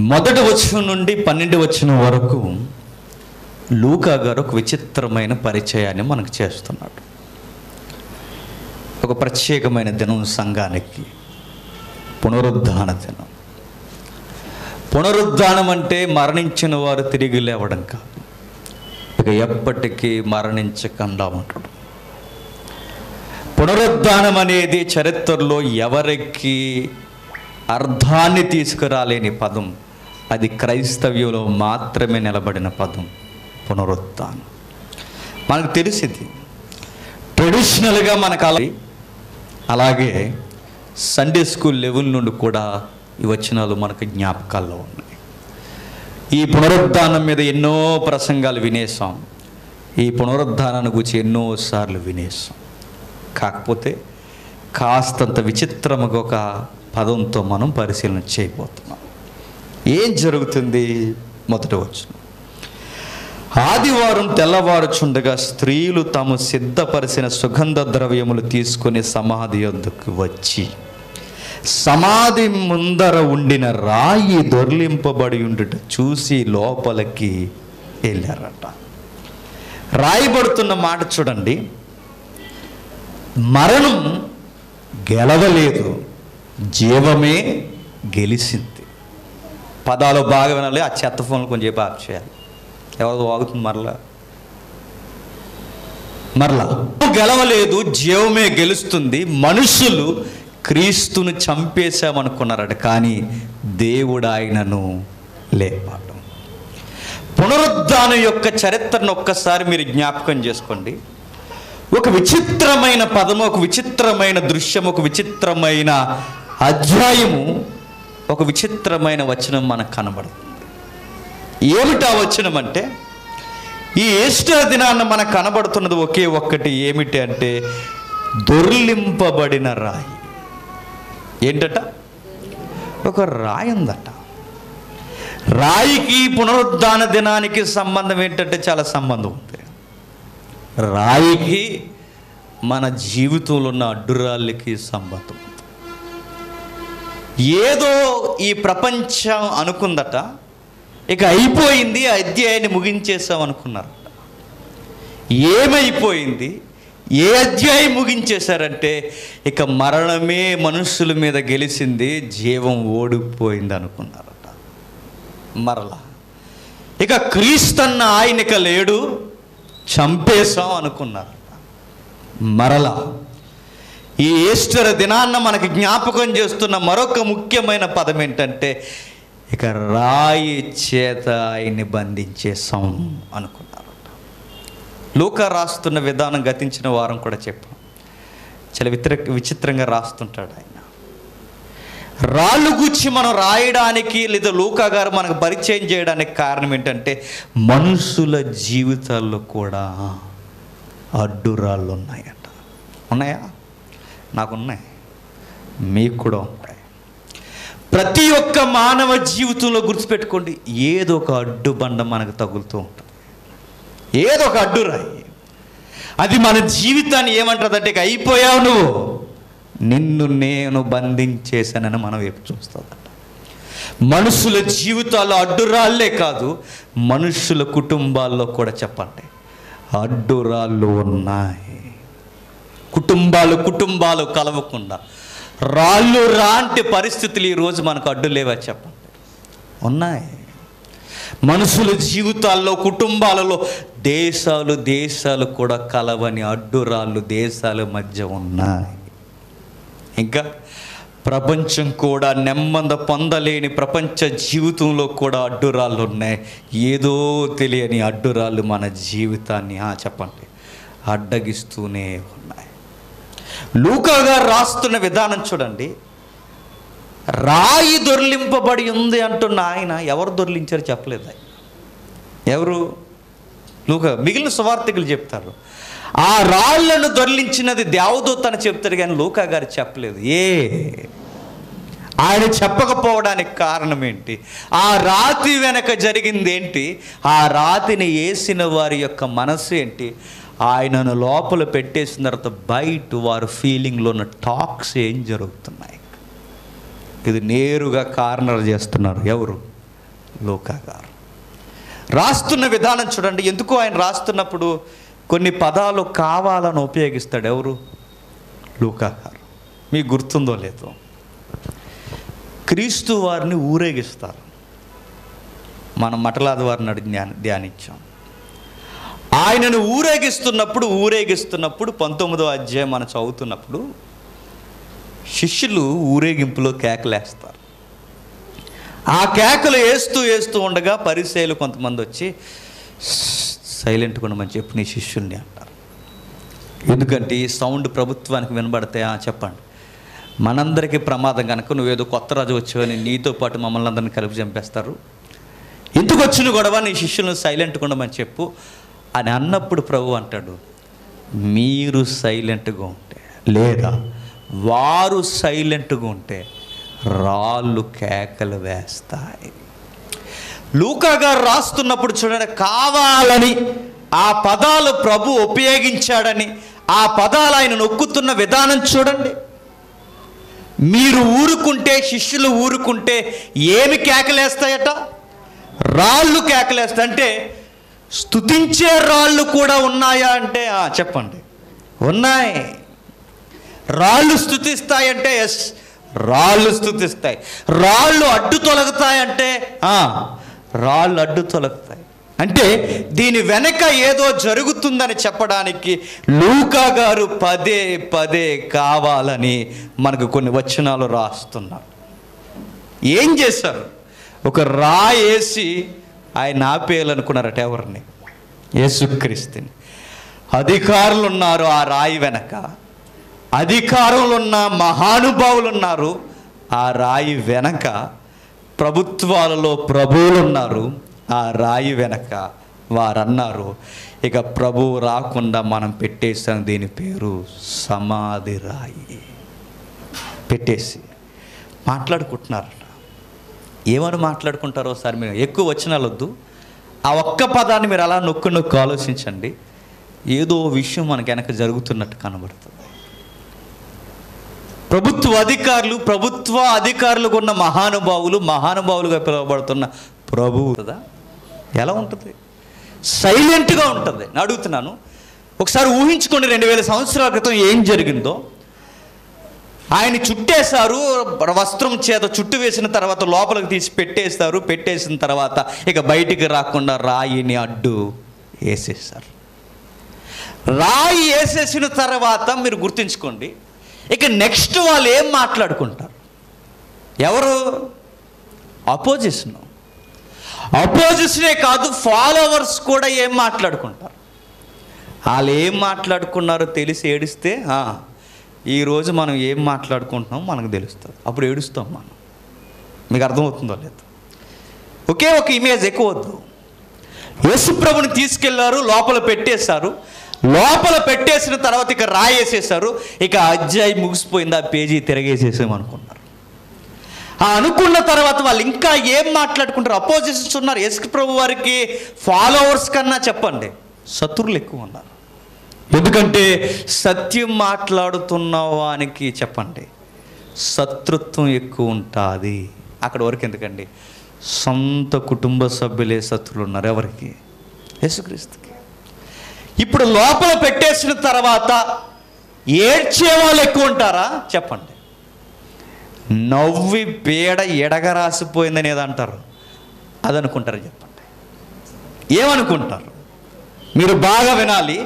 మొదటి వచనం నుండి 12వ వచనం వరకు లూకా గారు ఒక విచిత్రమైన పరిచయాన్ని మనకు చేస్తున్నాడు. ఒక ప్రత్యేకమైన దినం సంఘానికి పునరుద్ధాన దినం. పునరుద్ధానం అంటే మరణించిన వారు తిరిగి లేవడం కాదు, ఇక ఎప్పటికీ మరణించకుండా ఉంటాడు. పునరుద్ధానం అనేది చరిత్రలో ఎవరికి అర్థాన్ని తీసుకురాలేని పదం. అది క్రైస్తవ్యంలో మాత్రమే నిలబడిన పదం పునరుద్ధానం. మనకు తెలిసింది ట్రెడిషనల్గా మనకు అలాగే సండే స్కూల్ లెవెల్ నుండి కూడా ఈ వచనాలు మనకు జ్ఞాపకాల్లో ఉన్నాయి. ఈ పునరుద్ధానం మీద ఎన్నో ప్రసంగాలు వినేసాం, ఈ పునరుద్ధానాన్ని గురించి ఎన్నోసార్లు వినేసాం. కాకపోతే కాస్తంత విచిత్రముగా ఒక పదంతో మనం పరిశీలన చేయబోతున్నాం. ఏం జరుగుతుంది? మొదటి వచనం, ఆదివారం తెల్లవారుచుండగా స్త్రీలు తాము సిద్ధపరిచిన సుగంధ ద్రవ్యములు తీసుకుని సమాధి యొద్దకు వచ్చి సమాధి ముందర ఉండిన రాయి దొర్లింపబడి ఉండుట చూసి లోపలికి వెళ్ళారట. రాయబడుతున్న మాట చూడండి, మరణం గెలవలేదు, జీవమే గెలిచింది. పదాలు బాగా వినాలి, ఆ చెత్త ఫోన్లు కొంచెం చెప్పి ఆఫ్ చేయాలి. ఎవరు వాగుతుంది మరలా గెలవలేదు, జీవమే గెలుస్తుంది. మనుషులు క్రీస్తును చంపేశామనుకున్నారట, కానీ దేవుడు ఆయనను లేపాడు. పునరుద్ధానం యొక్క చరిత్రను ఒక్కసారి మీరు జ్ఞాపకం చేసుకోండి. ఒక విచిత్రమైన పదము, ఒక విచిత్రమైన దృశ్యం, ఒక విచిత్రమైన అధ్యాయము, ఒక విచిత్రమైన వచనం మనకు కనబడుతుంది. ఏమిటా వచనం అంటే, ఈ ఈస్టర్ దినాన్న మనకు కనబడుతున్నది ఒకే ఒక్కటి. ఏమిటి అంటే దొర్లింపబడిన రాయి. ఏంటట? ఒక రాయి ఉందట. రాయికి పునరుద్ధాన దినానికి సంబంధం ఏంటంటే చాలా సంబంధం ఉంది. రాయికి మన జీవితంలో ఉన్న అడ్డురాళ్ళకి సంబంధం. ఏదో ఈ ప్రపంచం అనుకుందట, ఇక అయిపోయింది, అధ్యాయాన్ని ముగించేసాం అనుకున్నారట. ఏమైపోయింది? ఏ అధ్యాయం ముగించేశారంటే ఇక మరణమే మనుషుల మీద గెలిచింది, జీవం ఓడిపోయింది అనుకున్నారట. మరలా ఇక క్రీస్తన్న ఆయనక లేడు, చంపేశాం అనుకున్నారట. మరలా ఈ ఈస్టర్ దినాన్న మనకి జ్ఞాపకం చేస్తున్న మరొక ముఖ్యమైన పదం ఏంటంటే ఇక రాయి చేత ఆయన్ని బంధించేసాం అనుకున్నారట. లూకా రాస్తున్న విధానం గతించిన వారం కూడా చెప్పాం, చాలా విచిత్రంగా రాస్తుంటాడు ఆయన. రాళ్ళు గుచ్చి మనం రాయడానికి లేదా లూకా గారు మనకు పరిచయం చేయడానికి కారణం ఏంటంటే మనుషుల జీవితాల్లో కూడా అడ్డురాళ్ళు ఉన్నాయట. ఉన్నాయా? నాకున్నాయి, మీకు కూడా ఉంటాయి. ప్రతి ఒక్క మానవ జీవితంలో గుర్తుపెట్టుకోండి, ఏదో ఒక అడ్డుబండ మనకు తగులుతూ ఉంటుంది, ఏదో ఒక అడ్డురాయి. అది మన జీవితాన్ని ఏమంటుందంటే ఇక అయిపోయావు నువ్వు, నిన్ను నేను బంధించేశానని మనం వైపు చూస్తుందట. మనుషుల జీవితాల్లో అడ్డురాళ్ళే కాదు, మనుషుల కుటుంబాల్లో కూడా చెప్పండి అడ్డురాళ్ళు ఉన్నాయి. కుటుంబాలు కలవకుండా రాళ్ళు రాంటి పరిస్థితులు ఈరోజు మనకు అడ్డు లేవా చెప్పండి? ఉన్నాయి. మనుషుల జీవితాల్లో, కుటుంబాలలో దేశాలు కూడా కలవని అడ్డురాళ్ళు దేశాల మధ్య ఉన్నాయి. ఇంకా ప్రపంచం కూడా నెమ్మది పొందలేని ప్రపంచ జీవితంలో కూడా అడ్డురాళ్ళు ఉన్నాయి. ఏదో తెలియని అడ్డురాళ్ళు మన జీవితాన్ని చెప్పండి అడ్డగిస్తూనే ఉన్నాయి. లూకా గారు రాస్తున్న విధానం చూడండి, రాయి దొర్లింపబడి ఉంది అంటున్న ఆయన ఎవరు దొర్లించారు చెప్పలేదు. ఆయన ఎవరు? లూకా. మిగిలిన సువార్తికులు చెప్తారు ఆ రాళ్లను దొర్లించినది దేవదూత అని చెప్తారు, కానీ లూకా గారు చెప్పలేదు. ఆయన చెప్పకపోవడానికి కారణం ఏంటి? ఆ రాతి వెనక జరిగింది ఏంటి? ఆ రాతిని వేసిన వారి యొక్క మనసు ఏంటి? ఆయనను లోపల పెట్టేసిన తర్వాత బయట వారు ఫీలింగ్లో ఉన్న టాక్స్ ఏం జరుగుతున్నాయి? ఇది నేరుగా కార్నర్ చేస్తున్నారు ఎవరు? లూకా గారు రాస్తున్న విధానం చూడండి. ఎందుకు ఆయన రాస్తున్నప్పుడు కొన్ని పదాలు కావాలని ఉపయోగిస్తాడు. ఎవరు? లూకా గారు. మీకు గుర్తుందో లేదో, క్రీస్తు వారిని ఊరేగిస్తారు. మనం మటలాది వారిని ధ్యానించాం. ఆయనను ఊరేగిస్తున్నప్పుడు 19వ అధ్యాయం మనం చదువుతున్నప్పుడు శిష్యులు ఊరేగింపులో కేకలేస్తారు. ఆ కేకలు వేస్తూ ఉండగా పరిసయ్యులు కొంతమంది వచ్చి సైలెంట్గా ఉండమని చెప్పి నీ శిష్యుల్ని అంటారు. ఎందుకంటే ఈ సౌండ్ ప్రభుత్వానికి వినబడితే చెప్పండి, మనందరికీ ప్రమాదం కనుక, నువ్వేదో కొత్త రాజు వచ్చావని నీతో పాటు మమ్మల్ని అందరినీ కలిపి చంపేస్తారు, ఎందుకు వచ్చిన గొడవ, నీ శిష్యులను సైలెంట్గా ఉండమని చెప్పు అని అన్నప్పుడు ప్రభు అంటాడు, మీరు సైలెంట్గా ఉంటే లేదా వారు సైలెంట్గా ఉంటే రాళ్ళు కేకలు వేస్తాయి. లూకా గారు రాస్తున్నప్పుడు చూడండి, కావాలని ఆ పదాలు ప్రభు ఉపయోగించాడని, ఆ పదాలు ఆయన నొక్కుతున్న విధానం చూడండి. మీరు ఊరుకుంటే, శిష్యులు ఊరుకుంటే ఏమి కేకలేస్తాయట? రాళ్ళు కేకలేస్తాయి. అంటే స్తుతించే రాళ్ళు కూడా ఉన్నాయా అంటే చెప్పండి, ఉన్నాయి. రాళ్ళు స్తుతిస్తాయంటే ఎస్, రాళ్ళు స్తుతిస్తాయి. రాళ్ళు అడ్డు తొలగుతాయంటే రాళ్ళు అడ్డు తొలగుతాయి. అంటే దీని వెనక ఏదో జరుగుతుందని చెప్పడానికి లూకా గారు పదే పదే కావాలని మనకు కొన్ని వచనాలు రాస్తున్నారు. ఏం చేశారు? ఒక రాయి వేసి ఆయన ఆపేయాలనుకున్నారట. ఎవరిని? యేసుక్రీస్తుని. అధికారులు ఉన్నారు ఆ రాయి వెనక, అధికారంలో ఉన్న మహానుభావులు ఉన్నారు ఆ రాయి వెనక, ప్రభుత్వాలలో ప్రభువులు ఉన్నారు ఆ రాయి వెనక. వారన్నారు, ఇక ప్రభువు రాకుండా మనం పెట్టేసాం, దీని పేరు సమాధి రాయి. పెట్టేసి మాట్లాడుకుంటున్నారట. ఏమని మాట్లాడుకుంటారో ఒకసారి మీరు ఎక్కువ వచనాలు వద్దు, ఆ ఒక్క పదాన్ని మీరు అలా నొక్కు ఆలోచించండి. ఏదో విషయం మనకి వెనక జరుగుతున్నట్టు కనబడుతుంది. ప్రభుత్వ అధికారులుగా ఉన్న మహానుభావులుగా పిలువబడుతున్న ప్రభువు కదా, ఎలా ఉంటుంది? సైలెంట్గా ఉంటుంది. నేను అడుగుతున్నాను, ఒకసారి ఊహించుకోండి 2000 సంవత్సరాల క్రితం ఏం జరిగిందో. ఆయన చుట్టేశారు, వస్త్రం చేత చుట్టు వేసిన తర్వాత లోపలికి తీసి పెట్టేస్తారు. పెట్టేసిన తర్వాత ఇక బయటికి రాకుండా రాయిని అడ్డు వేసేస్తారు. రాయి వేసేసిన తర్వాత మీరు గుర్తుంచుకోండి, ఇక నెక్స్ట్ వాళ్ళు ఏం మాట్లాడుకుంటారు? ఎవరు? అపోజిషనే కాదు, ఫాలోవర్స్ కూడా ఏం మాట్లాడుకుంటారు? వాళ్ళు ఏం మాట్లాడుకున్నారో తెలిసి ఏడిస్తే ఈరోజు మనం ఏం మాట్లాడుకుంటున్నామో మనకు తెలుస్తుంది. అప్పుడు ఏడుస్తాం మనం. మీకు అర్థమవుతుందో లేదు? ఒకే ఒక ఇమేజ్ ఎక్కువ వద్దు. యేసుప్రభుని తీసుకెళ్లారు, లోపల పెట్టేశారు. లోపల పెట్టేసిన తర్వాత ఇక రాయేసేసారు. ఇక అధ్యాయం ముగిసిపోయింది, ఆ పేజీ తిరగేసేసామనుకున్నారు. అనుకున్న తర్వాత వాళ్ళు ఇంకా ఏం మాట్లాడుకుంటారు? అపోజిషన్స్ ఉన్నారు. యేసుప్రభు వారికి ఫాలోవర్స్ కన్నా చెప్పండి శత్రువులు ఎక్కువ ఉన్నారు. ఎందుకంటే సత్యం మాట్లాడుతున్న వానికి చెప్పండి శత్రుత్వం ఎక్కువ ఉంటుంది. అక్కడ వరకు ఎందుకండి, సొంత కుటుంబ సభ్యులే శత్రువులు ఉన్నారు. ఎవరికి? యేసుక్రీస్తుకి. ఇప్పుడు లోపల పెట్టేసిన తర్వాత ఏడ్చే వాళ్ళు ఎక్కువ ఉంటారా? చెప్పండి. నవ్వి పీడ ఎడగరాసిపోయిందని ఏదంటారు అదనుకుంటారు. చెప్పండి, ఏమనుకుంటారు? మీరు బాగా వినాలి.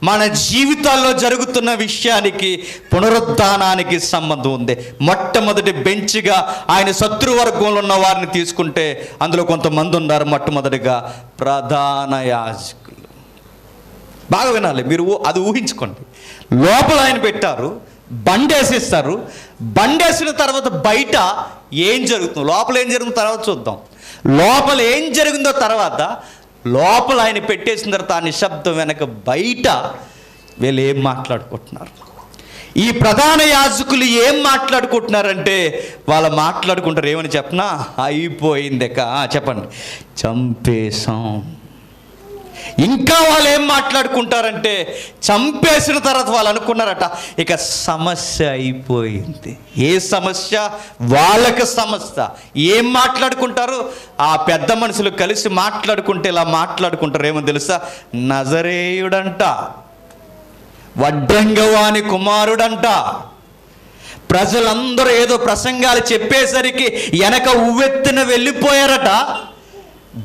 మన జీవితాల్లో జరుగుతున్న విషయానికి పునరుద్ధానానికి సంబంధం ఉంది. మొట్టమొదటి బెంచ్గా ఆయన శత్రువర్గంలో ఉన్న వారిని తీసుకుంటే అందులో కొంతమంది ఉన్నారు. మొట్టమొదటిగా ప్రధాన యాజకులు. బాగా వినాలి, మీరు అది ఊహించుకోండి. లోపల ఆయన పెట్టారు, బండేసేస్తారు. బండేసిన తర్వాత బయట ఏం జరుగుతుందో, లోపల ఏం జరుగుతుందో తర్వాత చూద్దాం. లోపల ఏం జరిగిందో తర్వాత, లోపల ఆయన పెట్టేసిన తర్వాత ఆ నిశ్శబ్దం వెనక బయట వీళ్ళు ఏం మాట్లాడుకుంటున్నారు? ఈ ప్రధాన యాజకులు ఏం మాట్లాడుకుంటున్నారంటే, వాళ్ళు మాట్లాడుకుంటారు ఏమని చెప్పనా? అయిపోయింది చెప్పండి, చంపేశాం. ఇంకా వాళ్ళు ఏం మాట్లాడుకుంటారంటే, చంపేసిన తర్వాత వాళ్ళు అనుకున్నారట ఇక సమస్య అయిపోయింది. ఏ సమస్య? వాళ్ళకి సమస్య. ఏం మాట్లాడుకుంటారు? ఆ పెద్ద మనుషులు కలిసి మాట్లాడుకుంటే ఇలా మాట్లాడుకుంటారు, ఏమో తెలుసా? నజరేయుడంట, వడ్రంగవాని కుమారుడంట. ప్రజలందరూ ఏదో ప్రసంగాలు చెప్పేసరికి వెనక ఉవ్వెత్తున వెళ్ళిపోయారట.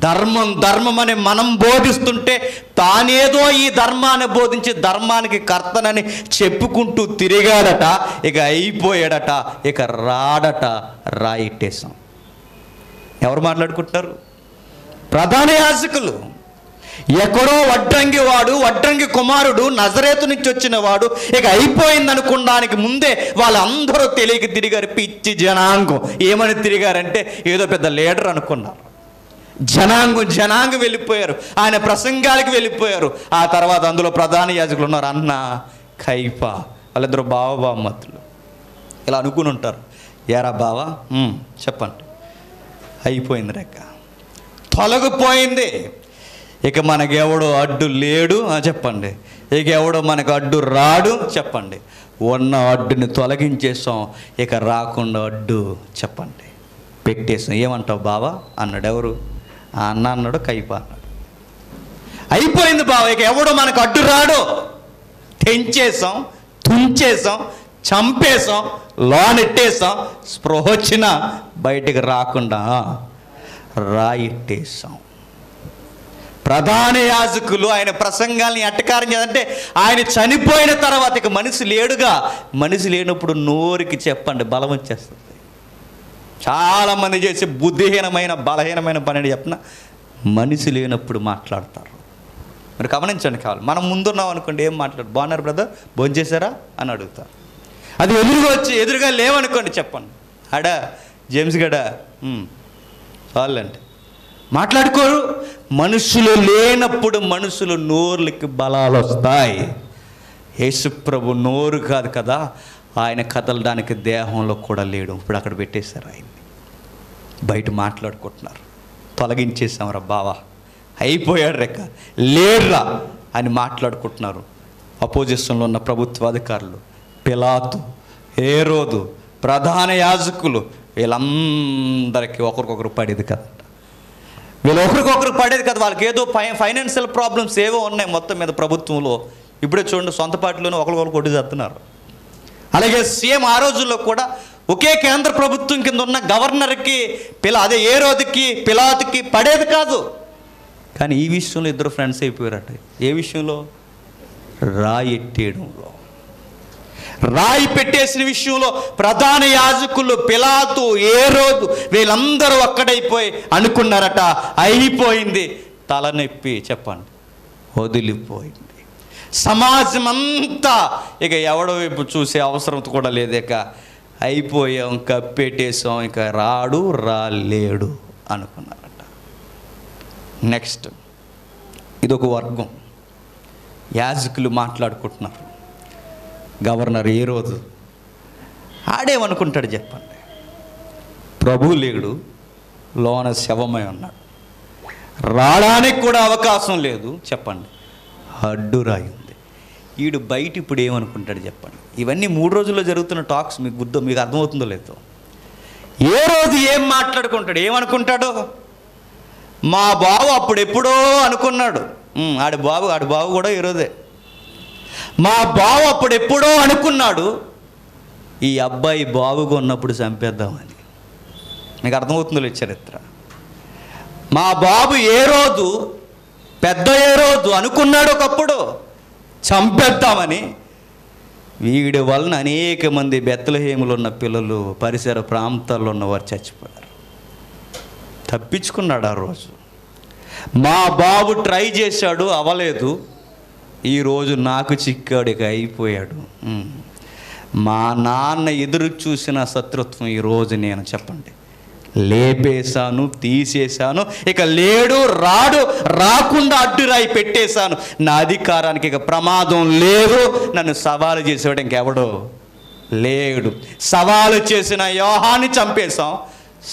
ధర్మం ధర్మం అని మనం బోధిస్తుంటే తానేదో ఈ ధర్మాన్ని బోధించి ధర్మానికి కర్తనని చెప్పుకుంటూ తిరిగాడట. ఇక అయిపోయాడట, ఇక రాడట, రాయిట్టేశాం. ఎవరు మాట్లాడుకుంటారు? ప్రధాన యాజకులు. ఎక్కడో వడ్రంగి కుమారుడు, నజరేతు నుంచి వచ్చిన వాడు, ఇక అయిపోయింది అనుకోవడానికి ముందే వాళ్ళందరూ తెలియక తిరిగారు. పిచ్చి జనాంగం. ఏమని తిరిగారంటే ఏదో పెద్ద లీడర్ అనుకున్నారు. జనాంగం వెళ్ళిపోయారు, ఆయన ప్రసంగాలకు వెళ్ళిపోయారు. ఆ తర్వాత అందులో ప్రధాన యాజకులు ఉన్నారు, అన్న కైఫా, వాళ్ళిద్దరు బావమతులు. ఇలా అనుకుని ఉంటారు. ఏరా బావా, చెప్పండి. అయిపోయింది, రెక్క తొలగిపోయింది. ఇక మనకెవడో అడ్డు లేడు చెప్పండి. ఇక ఎవడో మనకు అడ్డు రాడు చెప్పండి. ఉన్న అడ్డుని తొలగించేసాం, ఇక రాకుండా అడ్డు చెప్పండి పెట్టేసాం. ఏమంటావు బావా అన్నాడు. ఎవరు? ఆ అన్న అన్నాడు, కైపా అన్నాడు. అయిపోయింది బావ, ఇక ఎవడో మనకు అడ్డు రాడు. తెంచేసాం, తుంచేసాం, చంపేసాం, లోనెట్టేసాం. స్పృహ వచ్చినా బయటికి రాకుండా రాయిట్టేసాం. ప్రధాన యాజకులు ఆయన ప్రసంగాల్ని ఎట్టకారం చేయాలంటే, ఆయన చనిపోయిన తర్వాత ఇక మనిషి లేడుగా. మనిషి లేనప్పుడు నోరికి చెప్పండి బలం వచ్చేస్తుంది. చాలామంది చేసే బుద్ధిహీనమైన బలహీనమైన పని చెప్పిన మనిషి లేనప్పుడు మాట్లాడతారు. మీరు గమనించండి. కావాలి మనం ముందున్నాం అనుకోండి, ఏం మాట్లాడు, బాగున్నారు బ్రదర్, భోంచేశారా అని అడుగుతారు. అది ఎదురుగా లేవనుకోండి, చెప్పండి అడా జేమ్స్ గడా చాలండి, మాట్లాడుకోరు. మనుషులు లేనప్పుడు మనుషులు నోర్లకి బలాలు వస్తాయి. యేసుప్రభు నోరు కాదు కదా, ఆయన కదలడానికి దేహంలో కూడా లేడు. ఇప్పుడు అక్కడ పెట్టేశారు ఆయన్ని. బయట మాట్లాడుకుంటున్నారు, తొలగించేసామరా బావా, అయిపోయాడు రెక్క, లేడురా అని మాట్లాడుకుంటున్నారు. అపోజిషన్లో ఉన్న ప్రభుత్వాధికారులు, పిలాతు, హేరోదు, ప్రధాన యాజకులు, వీళ్ళందరికీ ఒకరికొకరు పడేది కదా. వీళ్ళు ఒకరికొకరు పడేది కదా. వాళ్ళకి ఏదో ఫైనాన్షియల్ ప్రాబ్లమ్స్ ఏవో ఉన్నాయి మొత్తం మీద ప్రభుత్వంలో. ఇప్పుడే చూడండి, సొంత పార్టీలోనే ఒకరికొకరు కొట్టి చేస్తున్నారు. అలాగే సేమ్ ఆ రోజుల్లో కూడా ఒకే కేంద్ర ప్రభుత్వం కింద ఉన్న గవర్నర్కి అదే హేరోదుకి పిలాతుకి పడేది కాదు. కానీ ఈ విషయంలో ఇద్దరు ఫ్రెండ్స్ అయిపోయారట. ఏ విషయంలో? రాయి ఎట్టేయడంలో. రాయి పెట్టేసిన విషయంలో ప్రధాన యాజకులు, పిలాతు, హేరోదు వీళ్ళందరూ ఒక్కడైపోయి అనుకున్నారట అయిపోయింది. తలనొప్పి చెప్పండి వదిలిపోయింది. సమాజం అంతా ఇక ఎవడో వైపు చూసే అవసరం కూడా లేదు. ఇక అయిపోయాం, కప్పెట్టేసాం, ఇక రాడు రాలేడు అనుకున్నారట. నెక్స్ట్ ఇదొక వర్గం. యాజకులు మాట్లాడుకుంటున్నారు. గవర్నర్ హేరోదు ఆడేమనుకుంటాడు చెప్పండి? ప్రభు లేడు, లోన శవమై ఉన్నాడు, రావడానికి కూడా అవకాశం లేదు చెప్పండి, అడ్డురాయి ఉంది. వీడు బయట ఇప్పుడు ఏమనుకుంటాడు చెప్పండి? ఇవన్నీ 3 రోజుల్లో జరుగుతున్న టాక్స్. మీకు అర్థమవుతుందో లేదో? ఏ రోజు ఏం మాట్లాడుకుంటాడు? ఏమనుకుంటాడు? మా బావు అప్పుడు ఎప్పుడో అనుకున్నాడు. ఆడి బావు కూడా ఈరోజే. మా బావు అప్పుడు ఎప్పుడో అనుకున్నాడు, ఈ అబ్బాయి బావుగా ఉన్నప్పుడు చంపేద్దామని. మీకు అర్థమవుతుందో లేదు చరిత్ర? మా బాబు హేరోదు, పెద్ద హేరోదు అనుకున్నాడు ఒకప్పుడు చంపేద్దామని. వీడి వలన అనేక మంది బెత్లెహేములో ఉన్న పిల్లలు, పరిసర ప్రాంతాల్లో ఉన్నవారు చచ్చిపోయారు. తప్పించుకున్నాడు ఆ రోజు. మా బాబు ట్రై చేశాడు, అవ్వలేదు. ఈరోజు నాకు చిక్కాడు, ఇక అయిపోయాడు. మా నాన్న ఎదురు చూసిన శత్రుత్వం ఈరోజు నేను చెప్పండి లేపేశాను, తీసేశాను. ఇక లేడు, రాడు, రాకుండా అడ్డురాయి పెట్టేశాను. నా అధికారానికి ఇక ప్రమాదం లేదు. నన్ను సవాలు చేసేవాడు ఇంకెవడో లేడు. సవాలు చేసిన యోహాన్ని చంపేశాం,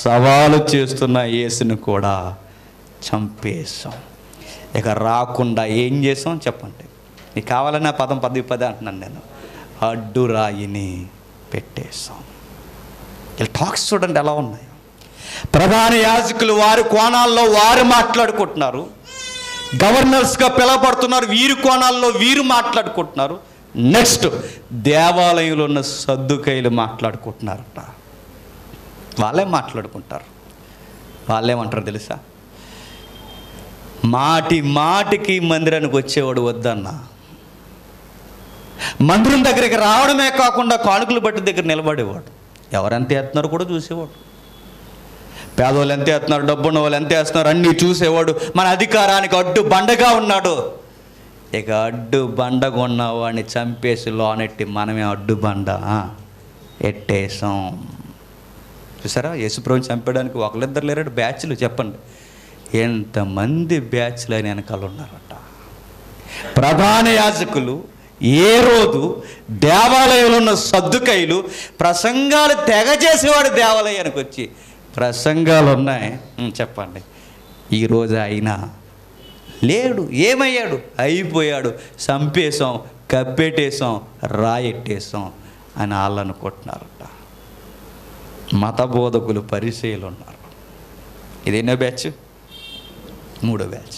సవాలు చేస్తున్న యేసును కూడా చంపేశాం. ఇక రాకుండా ఏం చేసాం చెప్పండి. నీకు కావాలని ఆ పదం పదే అంటున్నాను నేను. అడ్డు రాయిని పెట్టేశాం. ఇలా టాక్స్ చూడండి ఎలా ఉన్నాయి. ప్రధాన యాజకులు వారి కోణాల్లో వారు మాట్లాడుకుంటున్నారు, గవర్నర్స్గా పిలవబడుతున్నారు, వీరి కోణాల్లో వీరు మాట్లాడుకుంటున్నారు. నెక్స్ట్ దేవాలయంలో ఉన్న సద్దుకైలు మాట్లాడుకుంటున్నారట. వాళ్ళే మాట్లాడుకుంటారు. వాళ్ళేమంటారు తెలుసా? మాటికి మందిరానికి వచ్చేవాడు వద్దన్నా, మందిరం దగ్గరికి రావడమే కాకుండా కానుకలు బట్టి దగ్గర నిలబడేవాడు, ఎవరెంత వేస్తున్నారో కూడా చూసేవాడు, పేదవాళ్ళు ఎంత వేస్తున్నారు, డబ్బున్న వాళ్ళు ఎంత వేస్తున్నారు అన్నీ చూసేవాడు. మన అధికారానికి అడ్డు బండగా ఉన్నాడు. ఇక అడ్డు బండగా ఉన్న వాడిని చంపేసి లోనెట్టి మనమే అడ్డు బండ ఎట్టేసాం. చూసారా, యేసుప్రభుని చంపడానికి ఒకళ్ళిద్దరు లేరట, బ్యాచ్లు చెప్పండి ఎంతమంది బ్యాచ్లు అని వెనకాల ఉన్నారట. ప్రధాన యాజకులు ఏ రోజు దేవాలయంలో ఉన్న సద్దుకైలు ప్రసంగాలు తెగ చేసేవాడు. దేవాలయానికి వచ్చి ప్రసంగాలు ఉన్నాయి చెప్పండి. ఈరోజు అయినా లేడు, ఏమయ్యాడు? అయిపోయాడు, చంపేశాం, కప్పెట్టేశాం, రాయెట్టేశాం అని వాళ్ళు అనుకుంటున్నారట. మత బోధకులు పరిచయులు ఉన్నారు. ఇదేనో బ్యాచ్, 3వ బ్యాచ్.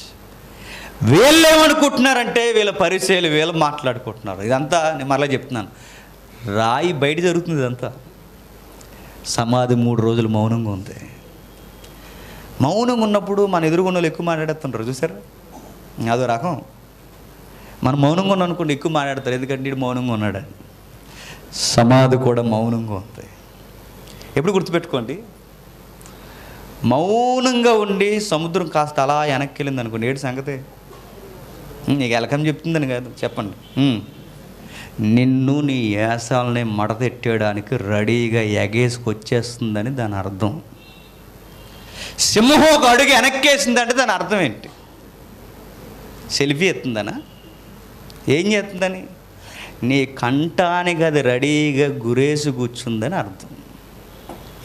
వీళ్ళు ఏమనుకుంటున్నారంటే వీళ్ళ పరిచయాలు వీళ్ళు మాట్లాడుకుంటున్నారు. ఇదంతా నేను మరలా చెప్తున్నాను, రాయి బయట జరుగుతుంది. ఇదంతా సమాధి 3 రోజులు మౌనంగా ఉంది. మౌనంగా ఉన్నప్పుడు మన ఎదురుగున్న వాళ్ళు ఎక్కువ మాట్లాడుతుంటారు చూసారా, అదో రకం. మనం మౌనంగా ఉన్నాం అనుకోండి ఎక్కువ మాట్లాడతారు, ఎందుకంటే వీడు మౌనంగా ఉన్నాడని. సమాధి కూడా మౌనంగా ఉంది. ఎప్పుడు గుర్తుపెట్టుకోండి, మౌనంగా ఉండి సముద్రం కాస్త అలా వెనక్కి వెళ్ళింది అనుకోండి, ఏడు సంగతి నీకు ఎలకం చెప్తుందని కాదు, చెప్పండి. నిన్ను నీ యాసాలని మడతెట్టేయడానికి రెడీగా ఎగేసుకొచ్చేస్తుందని దాని అర్థం. సింహం ఒక అడుగు వెనక్కేసిందంటే దాని అర్థం ఏంటి? సెల్ఫీ ఎత్తుందనా? ఏం చేస్తుందని? నీ కంఠానికి అది రెడీగా గురేసి కూర్చుందని అర్థం.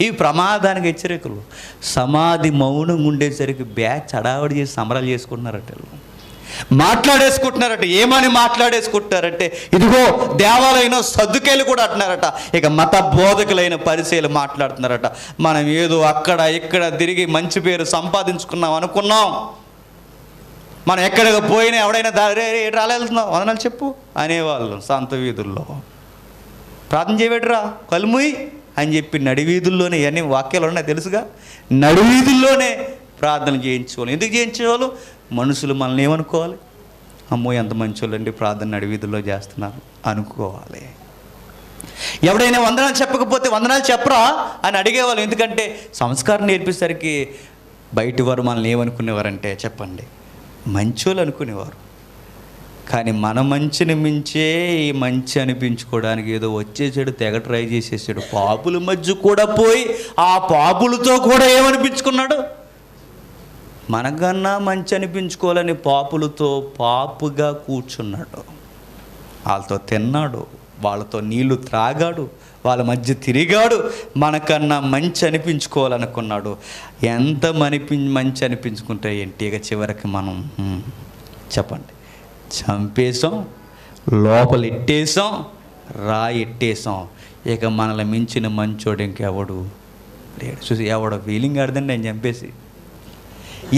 ఈ ప్రమాదానికి హెచ్చరికలు. సమాధి మౌనంగా ఉండేసరికి బ్యాచ్ హడావిడి చేసి సంబరాలు చేసుకుంటున్నారట, మాట్లాడేసుకుంటున్నారట. ఏమని మాట్లాడేసుకుంటున్నారంటే, ఇదిగో దేవాలయంలో సద్దుకైలు కూడా అంటున్నారట. ఇక మత బోధకులైన పరిచయాలు మాట్లాడుతున్నారట. మనం ఏదో అక్కడ ఇక్కడ తిరిగి మంచి పేరు సంపాదించుకున్నాం అనుకున్నాం, మనం ఎక్కడికి పోయినా ఎవడైనా రాలేళ్తున్నాం వందనాలు చెప్పు అనేవాళ్ళు. సంత వీధుల్లో ప్రార్థన చేయబెట్టరా కలుముయి అని చెప్పి నడివీధుల్లోనే, ఇవన్నీ వాక్యాలు ఉన్నాయి తెలుసుగా, నడివీధుల్లోనే ప్రార్థన చేయించుకోవాలి. ఎందుకు చేయించేవాళ్ళు? మనుషులు మనల్ని ఏమనుకోవాలి? అమ్మో ఎంత మంచోళ్ళండి ప్రార్థన నడివీధుల్లో చేస్తున్నారు అనుకోవాలి. ఎవడైనా వందనాలు చెప్పకపోతే వందనాలు చెప్పరా అని అడిగేవాళ్ళు. ఎందుకంటే సంస్కారం నేర్పేసరికి బయటి వారు మనల్ని ఏమనుకునేవారంటే చెప్పండి, మంచోళ్ళు అనుకునేవారు. కానీ మన మంచిని మించే ఈ మంచి అనిపించుకోవడానికి ఏదో వచ్చేసాడు, తెగ ట్రై చేసేసాడు. పాపుల మధ్య కూడా పోయి ఆ పాపులతో కూడా ఏమనిపించుకున్నాడు? మనకన్నా మంచి అనిపించుకోవాలని పాపులతో పాపుగా కూర్చున్నాడు. వాళ్ళతో తిన్నాడు, వాళ్ళతో నీళ్లు త్రాగాడు, వాళ్ళ మధ్య తిరిగాడు. మనకన్నా మంచి అనిపించుకోవాలనుకున్నాడు. ఎంత మంచి అనిపించుకుంటే ఏంటి? ఇక చివరికి మనం చెప్పండి చంపేసాం, లోపలెట్టేసాం, రాయెట్టేసాం. ఇక మనల్ని మించిన మంచోడు ఇంకెవడు లేడు. చూసి ఎవడో ఫీలింగ్ ఆడదండి నేను చంపేసి,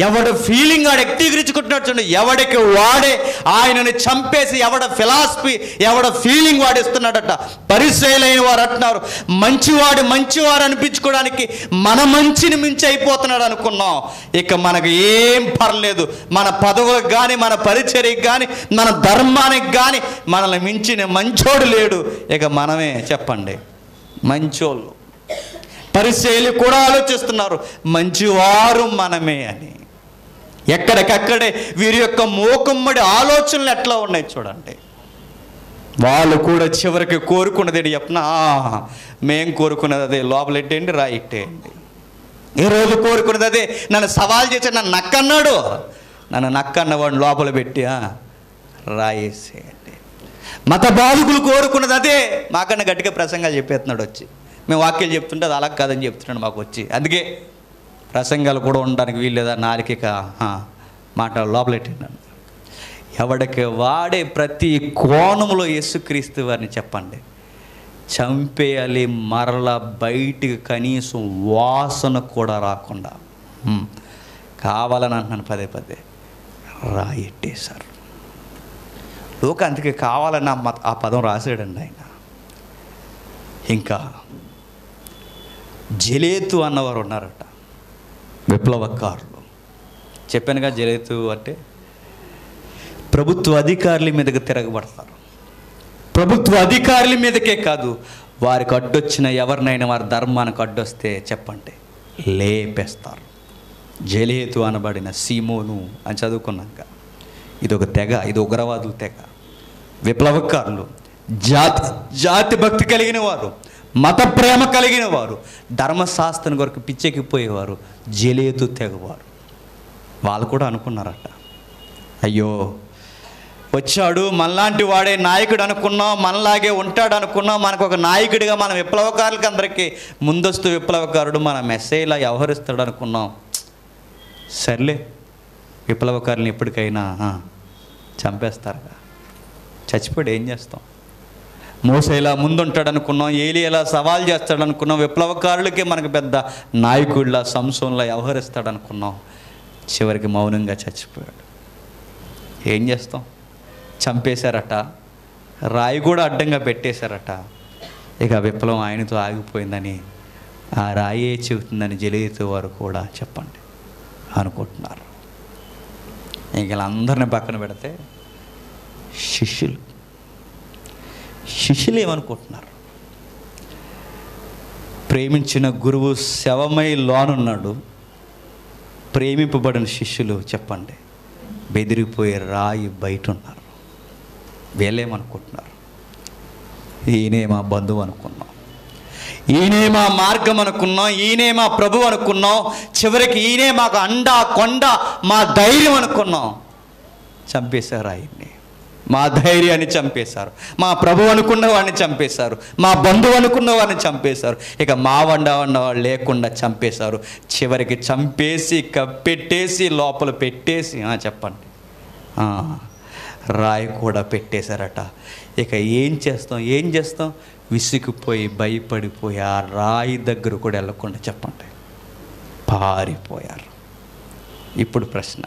ఎవడ ఫీలింగ్ ఆడు ఎక్కిరించుకుంటున్నాడు చూడండి. ఎవడికి వాడే ఆయనని చంపేసి ఎవడ ఫిలాసఫీ ఎవడ ఫీలింగ్ వాడిస్తున్నాడట. పరిచయులైన వారు అంటున్నారు, మంచివారు అనిపించుకోవడానికి మన మంచిని మించి అయిపోతున్నాడు అనుకున్నాం. ఇక మనకు ఏం పర్లేదు, మన పదవులకు కానీ మన పరిచర్యకి కానీ మన ధర్మానికి కానీ మనల్ని మించిన మంచోడు లేడు. ఇక మనమే చెప్పండి మంచోళ్ళు. పరిచయులు కూడా ఆలోచిస్తున్నారు మంచివారు మనమే అని. ఎక్కడికక్కడే వీరి యొక్క మూకుమ్మడి ఆలోచనలు ఎట్లా ఉన్నాయి చూడండి. వాళ్ళు కూడా చివరికి కోరుకున్నది చెప్పిన, మేం కోరుకున్నది అదే, లోపలెట్టేయండి రాయిట్టేయండి. ఈరోజు కోరుకున్నది అదే. నన్ను సవాల్ చేసి నన్ను నక్కన్నాడు, నన్ను నక్కన్నవాడిని లోపల పెట్టి రాయేసేయండి. మత బాధకులు కోరుకున్నది అదే. మాకన్నా గట్టిగా ప్రసంగాలు చెప్పేస్తున్నాడు వచ్చి. మేము వాక్యాలు చెప్తుంటే అది అలా కాదని చెప్తున్నాడు మాకు వచ్చి. అందుకే ప్రసంగాలు కూడా ఉండడానికి వీల్లేదా, నాలుక మాట లోపలెట్టినాను. ఎవడికి వాడే ప్రతి కోణంలో యేసుక్రీస్తు వారిని చెప్పండి చంపేయాలి, మరలా బయటికి కనీసం వాసన కూడా రాకుండా కావాలని అంటున్నాను పదే పదే రాయెట్టేశారు. లోక అందుకే కావాలని ఆ పదం రాసాడండి ఆయన. ఇంకా జలేతు అన్నవారు ఉన్నారట, విప్లవకారులు. చెప్పానుగా, జలేతు అంటే ప్రభుత్వ అధికారుల మీదకి తిరగబడతారు. ప్రభుత్వ అధికారుల మీదకే కాదు, వారికి అడ్డొచ్చిన ఎవరినైనా వారి ధర్మానికి అడ్డొస్తే చెప్పండి లేపేస్తారు. జలేతు అనబడిన సీమోను అని చదువుకున్నాక ఇది ఒక తెగ, ఇది ఉగ్రవాదుల తెగ, విప్లవకారులు, జాతి భక్తి కలిగిన వారు, మత ప్రేమ కలిగిన వారు, ధర్మశాస్త్రం కొరకు పిచ్చెక్కిపోయేవారు జలేతు తెగవారు. వాళ్ళు కూడా అనుకున్నారట, అయ్యో వచ్చాడు మనలాంటి వాడే నాయకుడు అనుకున్నాం, మనలాగే ఉంటాడు అనుకున్నాం, మనకు ఒక నాయకుడిగా మన విప్లవకారులకి అందరికీ ముందస్తు విప్లవకారుడు మన మెస్సేలా వ్యవహరిస్తాడు అనుకున్నాం. సర్లే విప్లవకారులను ఎప్పటికైనా చంపేస్తారుగా, చచ్చిపోయాడు ఏం చేస్తాం. మోసేలా ముందుంటాడు అనుకున్నాం, ఏలియాలా సవాల్ చేస్తాడు అనుకున్నాం, విప్లవకారులకి మనకు పెద్ద నాయకుడిలా సంసోన్లా వ్యవహరిస్తాడు అనుకున్నాం. చివరికి మౌనంగా చచ్చిపోయాడు. ఏం చేస్తాం, చంపేశారట, రాయి కూడా అడ్డంగా పెట్టేశారట. ఇక విప్లవం ఆయనతో ఆగిపోయిందని, ఆ రాయే చెబుతుందని జలేతు వారు కూడా చెప్పండి అనుకుంటున్నారు. ఇంక వీళ్ళందరినీ పక్కన పెడితే శిష్యులు ఏమనుకుంటున్నారు? ప్రేమించిన గురువు శవమై లోనున్నాడు, ప్రేమింపబడిన శిష్యులు చెప్పండి బెదిరిపోయే రాయి బయట ఉన్నారు. వీళ్ళేమనుకుంటున్నారు? ఈయనే మా బంధువు అనుకున్నాం, ఈయనే మా మార్గం అనుకున్నాం, ఈయనే మా ప్రభు అనుకున్నాం, చివరికి ఈయనే మాకు అండ కొండ మా ధైర్యం అనుకున్నాం. చంపేశారు ఆయన్ని, మా ధైర్యాన్ని చంపేశారు, మా ప్రభు అనుకున్న వాడిని చంపేశారు, మా బంధువు అనుకున్న వాడిని చంపేశారు, ఇక మా వండ వాళ్ళు లేకుండా చంపేశారు. చివరికి చంపేసి కప్పెట్టేసి లోపల పెట్టేసి చెప్పండి రాయి కూడా పెట్టేశారట. ఇక ఏం చేస్తాం విసిగిపోయి భయపడిపోయి ఆ రాయి దగ్గర కూడా వెళ్ళకుండా చెప్పండి పారిపోయారు. ఇప్పుడు ప్రశ్న,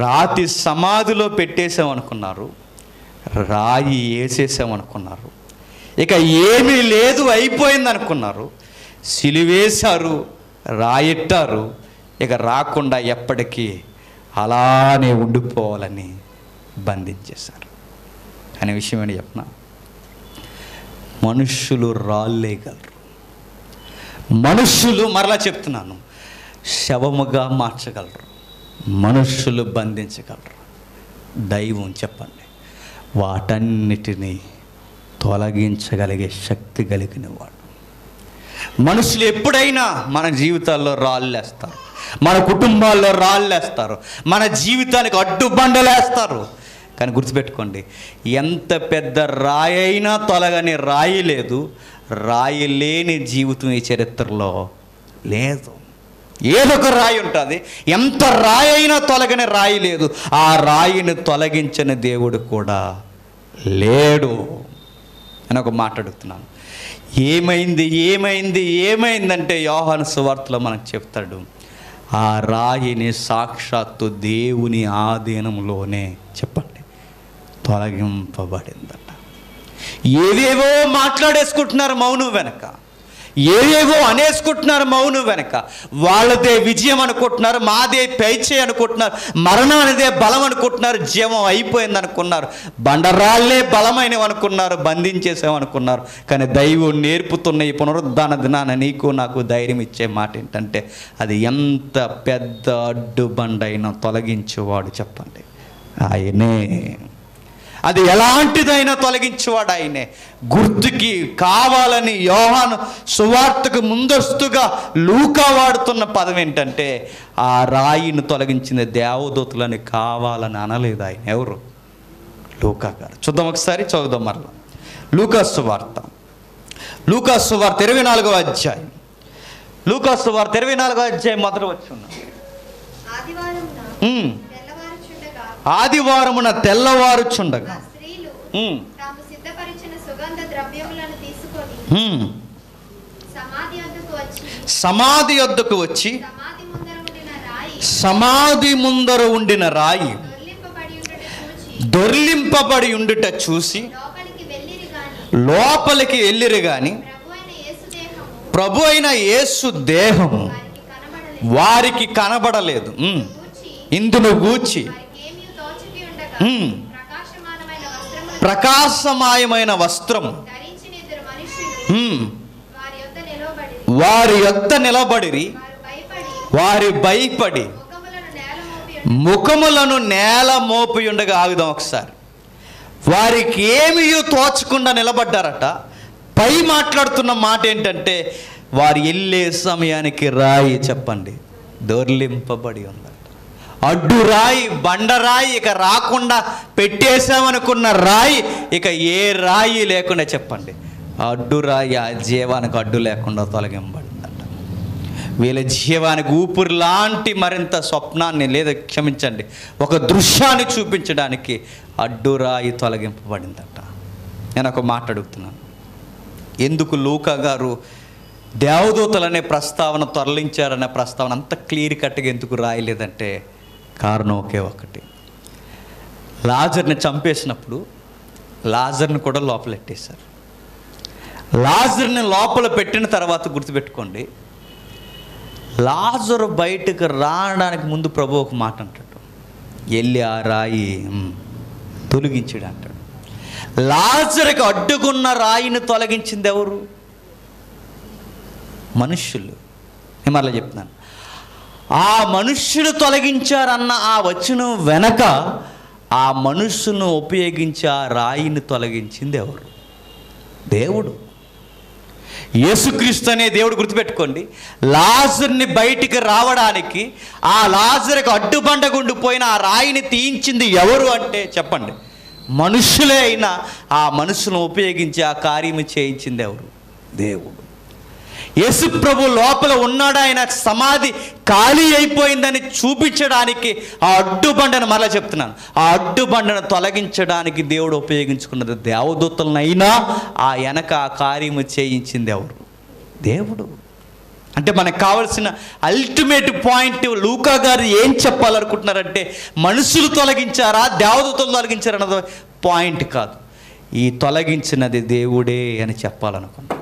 రాతి సమాధిలో పెట్టేసామనుకున్నారు, రాయి వేసేసామనుకున్నారు, ఇక ఏమీ లేదు అయిపోయింది అనుకున్నారు, సిలువేశారు, రాయెట్టారు, ఇక రాకుండా ఎప్పటికీ అలానే ఉండిపోవాలని బంధించేశారు. అనే విషయం ఏంటి చెప్పనా? మనుష్యులు రాళ్ళేయగలరు, మనుష్యులు మరలా చెప్తున్నాను శవముగా మార్చగలరు, మనుష్యులు బంధించగలరు. దైవం చెప్పండి వాటన్నిటినీ తొలగించగలిగే శక్తి కలిగిన వాడు. మనుషులు ఎప్పుడైనా మన జీవితాల్లో రాళ్ళేస్తారు, మన కుటుంబాల్లో రాళ్ళేస్తారు, మన జీవితానికి అడ్డుబండలేస్తారు. కానీ గుర్తుపెట్టుకోండి, ఎంత పెద్ద రాయి అయినా తొలగని రాయి లేదు, రాయి లేని జీవితం ఈ చరిత్రలో లేదు. ఏదో ఒక రాయి ఉంటుంది, ఎంత రాయి అయినా తొలగని రాయి లేదు, ఆ రాయిని తొలగించని దేవుడు కూడా లేడు అని ఒక మాట అడుగుతున్నాను. ఏమైందంటే యోహాను సువార్తలో మనకు చెప్తాడు, ఆ రాయిని సాక్షాత్తు దేవుని ఆధీనంలోనే చెప్పండి తొలగింపబడిందట. ఏవేవో మాట్లాడేసుకుంటున్నారు మౌనం వెనక, ఏవేవో అనేసుకుంటున్నారు మౌనం వెనక. వాళ్ళదే విజయం అనుకుంటున్నారు, మాదే పైచే అనుకుంటున్నారు, మరణానిదే బలం అనుకుంటున్నారు, జీవం అయిపోయింది అనుకున్నారు, బండరాళ్ళే బలమైనవి అనుకున్నారు, బంధించేసామనుకున్నారు. కానీ దైవం నేర్పుతున్న ఈ పునరుద్ధాన దినాన నీకు నాకు ధైర్యం ఇచ్చే మాట ఏంటంటే, అది ఎంత పెద్ద అడ్డు బండైనా తొలగించేవాడు చెప్పండి ఆయనే. అది ఎలాంటిదైనా తొలగించేవాడు ఆయనే. గుర్తుకి కావాలని యోహాను సువార్తకు ముందస్తుగా లూకా వాడుతున్న పదం ఏంటంటే, ఆ రాయిని తొలగించిన దేవదూతలని కావాలని అనలేదు ఆయన. ఎవరు? లూకా గారు. చూద్దాం ఒకసారి, చదువుదాం మరలా. లూకా సువార్త 24వ అధ్యాయం, లూకా సువార్త 24వ అధ్యాయం మొదటి వచనం. ఆదివారమున తెల్లవారుచుండగా సమాధి యొద్దకు వచ్చి సమాధి ముందర ఉండిన రాయి దొర్లింపబడి ఉండుట చూసి లోపలికి వెళ్ళిరు గాని ప్రభు అయిన యేసు దేహము వారికి కనబడలేదు. ఇందును గూర్చి ప్రకాశమాయమైన వస్త్రము వారి యొద్ద నిలబడిరి. వారి భయపడి ముఖములను నేల మోపి ఉండగా. ఆగుదాం ఒకసారి. వారికి ఏమీ తోచకుండా నిలబడ్డారట. పై మాట్లాడుతున్న మాట ఏంటంటే వారు వెళ్ళే సమయానికి రాయి చెప్పండి దొర్లింపబడి ఉందట. అడ్డు రాయి, బండరాయి, ఇక రాకుండా పెట్టేశామనుకున్న రాయి, ఇక ఏ రాయి లేకుండా చెప్పండి అడ్డు రాయి ఆ జీవానికి అడ్డు లేకుండా తొలగింపబడిందట. వీళ్ళ జీవానికి ఊపిరి లాంటి మరింత స్వప్నాన్ని లేదా క్షమించండి ఒక దృశ్యాన్ని చూపించడానికి అడ్డురాయి తొలగింపబడిందట. నేను ఒక మాట అడుగుతున్నాను, ఎందుకు లూకా గారు దేవదూతలనే ప్రస్తావన తరలించారనే ప్రస్తావన అంత క్లియర్ కట్గా ఎందుకు రాయలేదంటే కారణం ఒకే ఒకటి. లాజర్ని చంపేసినప్పుడు లాజర్ని కూడా లోపలెట్టేశారు. లాజర్ని లోపల పెట్టిన తర్వాత గుర్తుపెట్టుకోండి, లాజరు బయటకు రావడానికి ముందు ప్రభు ఒక మాట అంటాడు, వెళ్ళి ఆ రాయి తొలగించాడు అంటాడు. లాజరుకి అడ్డుకున్న రాయిని తొలగించింది ఎవరు? మనుష్యులు. నేను మరలా చెప్తున్నాను, ఆ మనుష్యులు తొలగించారన్న ఆ వచనం వెనక ఆ మనుష్యును ఉపయోగించి ఆ రాయిని తొలగించింది ఎవరు? దేవుడు. యేసుక్రీస్తు అనే దేవుడు. గుర్తుపెట్టుకోండి, లాజర్ని బయటికి రావడానికి ఆ లాజరుకి అడ్డుబండగుండిపోయిన ఆ రాయిని తీయించింది ఎవరు అంటే చెప్పండి మనుషులే. అయినా ఆ మనుషులను ఉపయోగించి ఆ కార్యము చేయించింది ఎవరు? దేవుడు. యేసు ప్రభు లోపల ఉన్నాడు, ఆయన సమాధి ఖాళీ అయిపోయిందని చూపించడానికి ఆ అడ్డుబండను, మరలా చెప్తున్నాను, ఆ అడ్డుబండను తొలగించడానికి దేవుడు ఉపయోగించుకున్నది దేవదూతలనైనా ఆ వెనక ఆ కార్యము చేయించింది ఎవరు? దేవుడు. అంటే మనకు కావాల్సిన అల్టిమేట్ పాయింట్ లూకా గారు ఏం చెప్పాలనుకుంటున్నారంటే మనుషులు తొలగించారా దేవదూతలు తొలగించారన్నది పాయింట్ కాదు, ఈ తొలగించినది దేవుడే అని చెప్పాలనుకున్నాడు.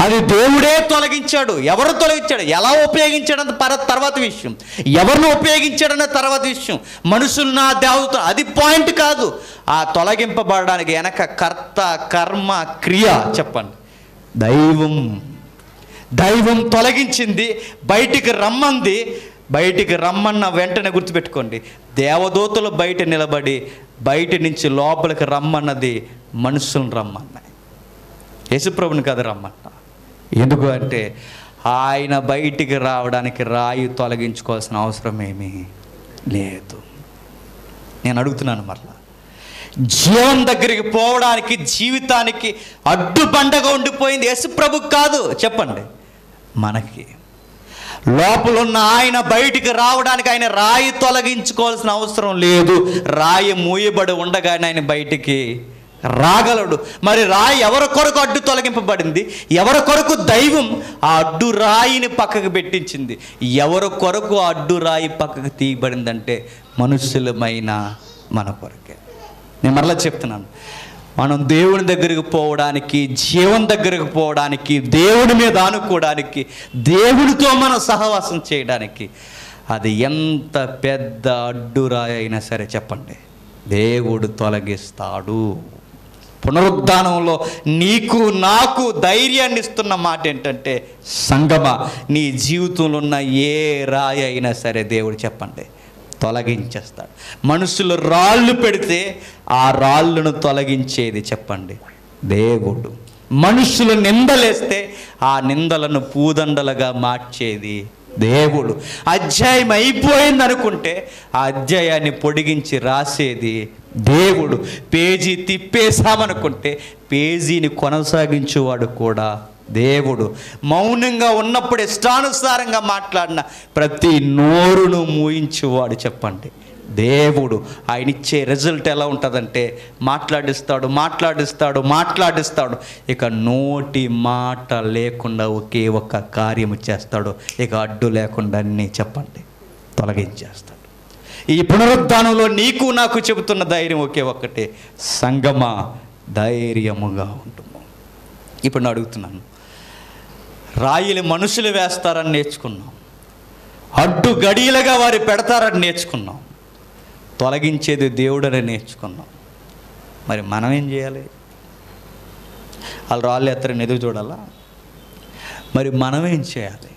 అది దేవుడే తొలగించాడు. ఎవరు తొలగించాడు, ఎలా ఉపయోగించాడన్న తర్వాత విషయం, ఎవరిని ఉపయోగించాడన్న తర్వాత విషయం, మనుషులు నా దేవత అది పాయింట్ కాదు. ఆ తొలగింపబడడానికి వెనక కర్త కర్మ క్రియ చెప్పండి దైవం. దైవం తొలగించింది, బయటికి రమ్మంది. బయటికి రమ్మన్న వెంటనే గుర్తుపెట్టుకోండి, దేవదూతలు బయట నిలబడి బయట నుంచి లోపలికి రమ్మన్నది మనుషులను రమ్మన్నాయి, యేసుప్రభుని కదా రమ్మన్న. ఎందుకు అంటే ఆయన బయటికి రావడానికి రాయి తొలగించుకోవాల్సిన అవసరం ఏమీ లేదు. నేను అడుగుతున్నాను మరలా, జీవం దగ్గరికి పోవడానికి జీవితానికి అడ్డుబండగా ఉండిపోయింది యేసుప్రభుకి కాదు చెప్పండి మనకి. లోపల ఉన్న ఆయన బయటికి రావడానికి ఆయన రాయి తొలగించుకోవాల్సిన అవసరం లేదు. రాయి మూయబడి ఉండగానే ఆయన బయటికి రాగలడు. మరి రాయి ఎవరి కొరకు అడ్డు తొలగింపబడింది? ఎవరి కొరకు దైవం ఆ అడ్డు రాయిని పక్కకు పెట్టించింది? ఎవరి కొరకు అడ్డు రాయి పక్కకు తీయబడిందంటే మనుషులమైన మన కొరకే. నేను మరలా చెప్తున్నాను, మనం దేవుని దగ్గరికి పోవడానికి, జీవం దగ్గరికి పోవడానికి, దేవుని మీద ఆనుకోవడానికి, దేవునితో మనం సహవాసం చేయడానికి అది ఎంత పెద్ద అడ్డురాయి అయినా సరే చెప్పండి దేవుడు తొలగిస్తాడు. పునరుద్ధానంలో నీకు నాకు ధైర్యాన్ని ఇస్తున్న మాట ఏంటంటే సంగమా, నీ జీవితంలో ఉన్న ఏ రాయి అయినా సరే దేవుడు చెప్పండి తొలగించేస్తాడు. మనుషులు రాళ్ళు పెడితే ఆ రాళ్ళను తొలగించేది చెప్పండి దేవుడు. మనుషులు నిందలేస్తే ఆ నిందలను పూదండలుగా మార్చేది దేవుడు. అధ్యాయం అయిపోయింది అనుకుంటే ఆ అధ్యాయాన్ని పొడిగించి రాసేది దేవుడు. పేజీ తిప్పేశామనుకుంటే పేజీని కొనసాగించేవాడు కూడా దేవుడు. మౌనంగా ఉన్నప్పుడు ఇష్టానుసారంగా మాట్లాడిన ప్రతి నోరును మూయించేవాడు చెప్పండి దేవుడు ఆయన ఇచ్చే రిజల్ట్ ఎలా ఉంటుందంటే మాట్లాడిస్తాడు. ఇక నోటి మాట లేకుండా ఒకే ఒక్క కార్యము చేస్తాడు. ఇక అడ్డు లేకుండా అన్నీ చెప్పండి తొలగించేస్తాడు. ఈ పునరుద్ధానంలో నీకు నాకు చెబుతున్న ధైర్యం ఒకే ఒక్కటే, సంగమా ధైర్యముగా ఉంటుము. ఇప్పుడు నేను అడుగుతున్నాను, రాయిలు మనుషులు వేస్తారని నేర్చుకున్నాం, అడ్డు గడియలుగా వారు పెడతారని నేర్చుకున్నాం, తొలగించేది దేవుడని నేర్చుకున్నాం. మరి మనం ఏం చేయాలి? వాళ్ళు రాళ్ళు ఎత్తరని ఎదురు చూడాలా? మరి మనం ఏం చేయాలి?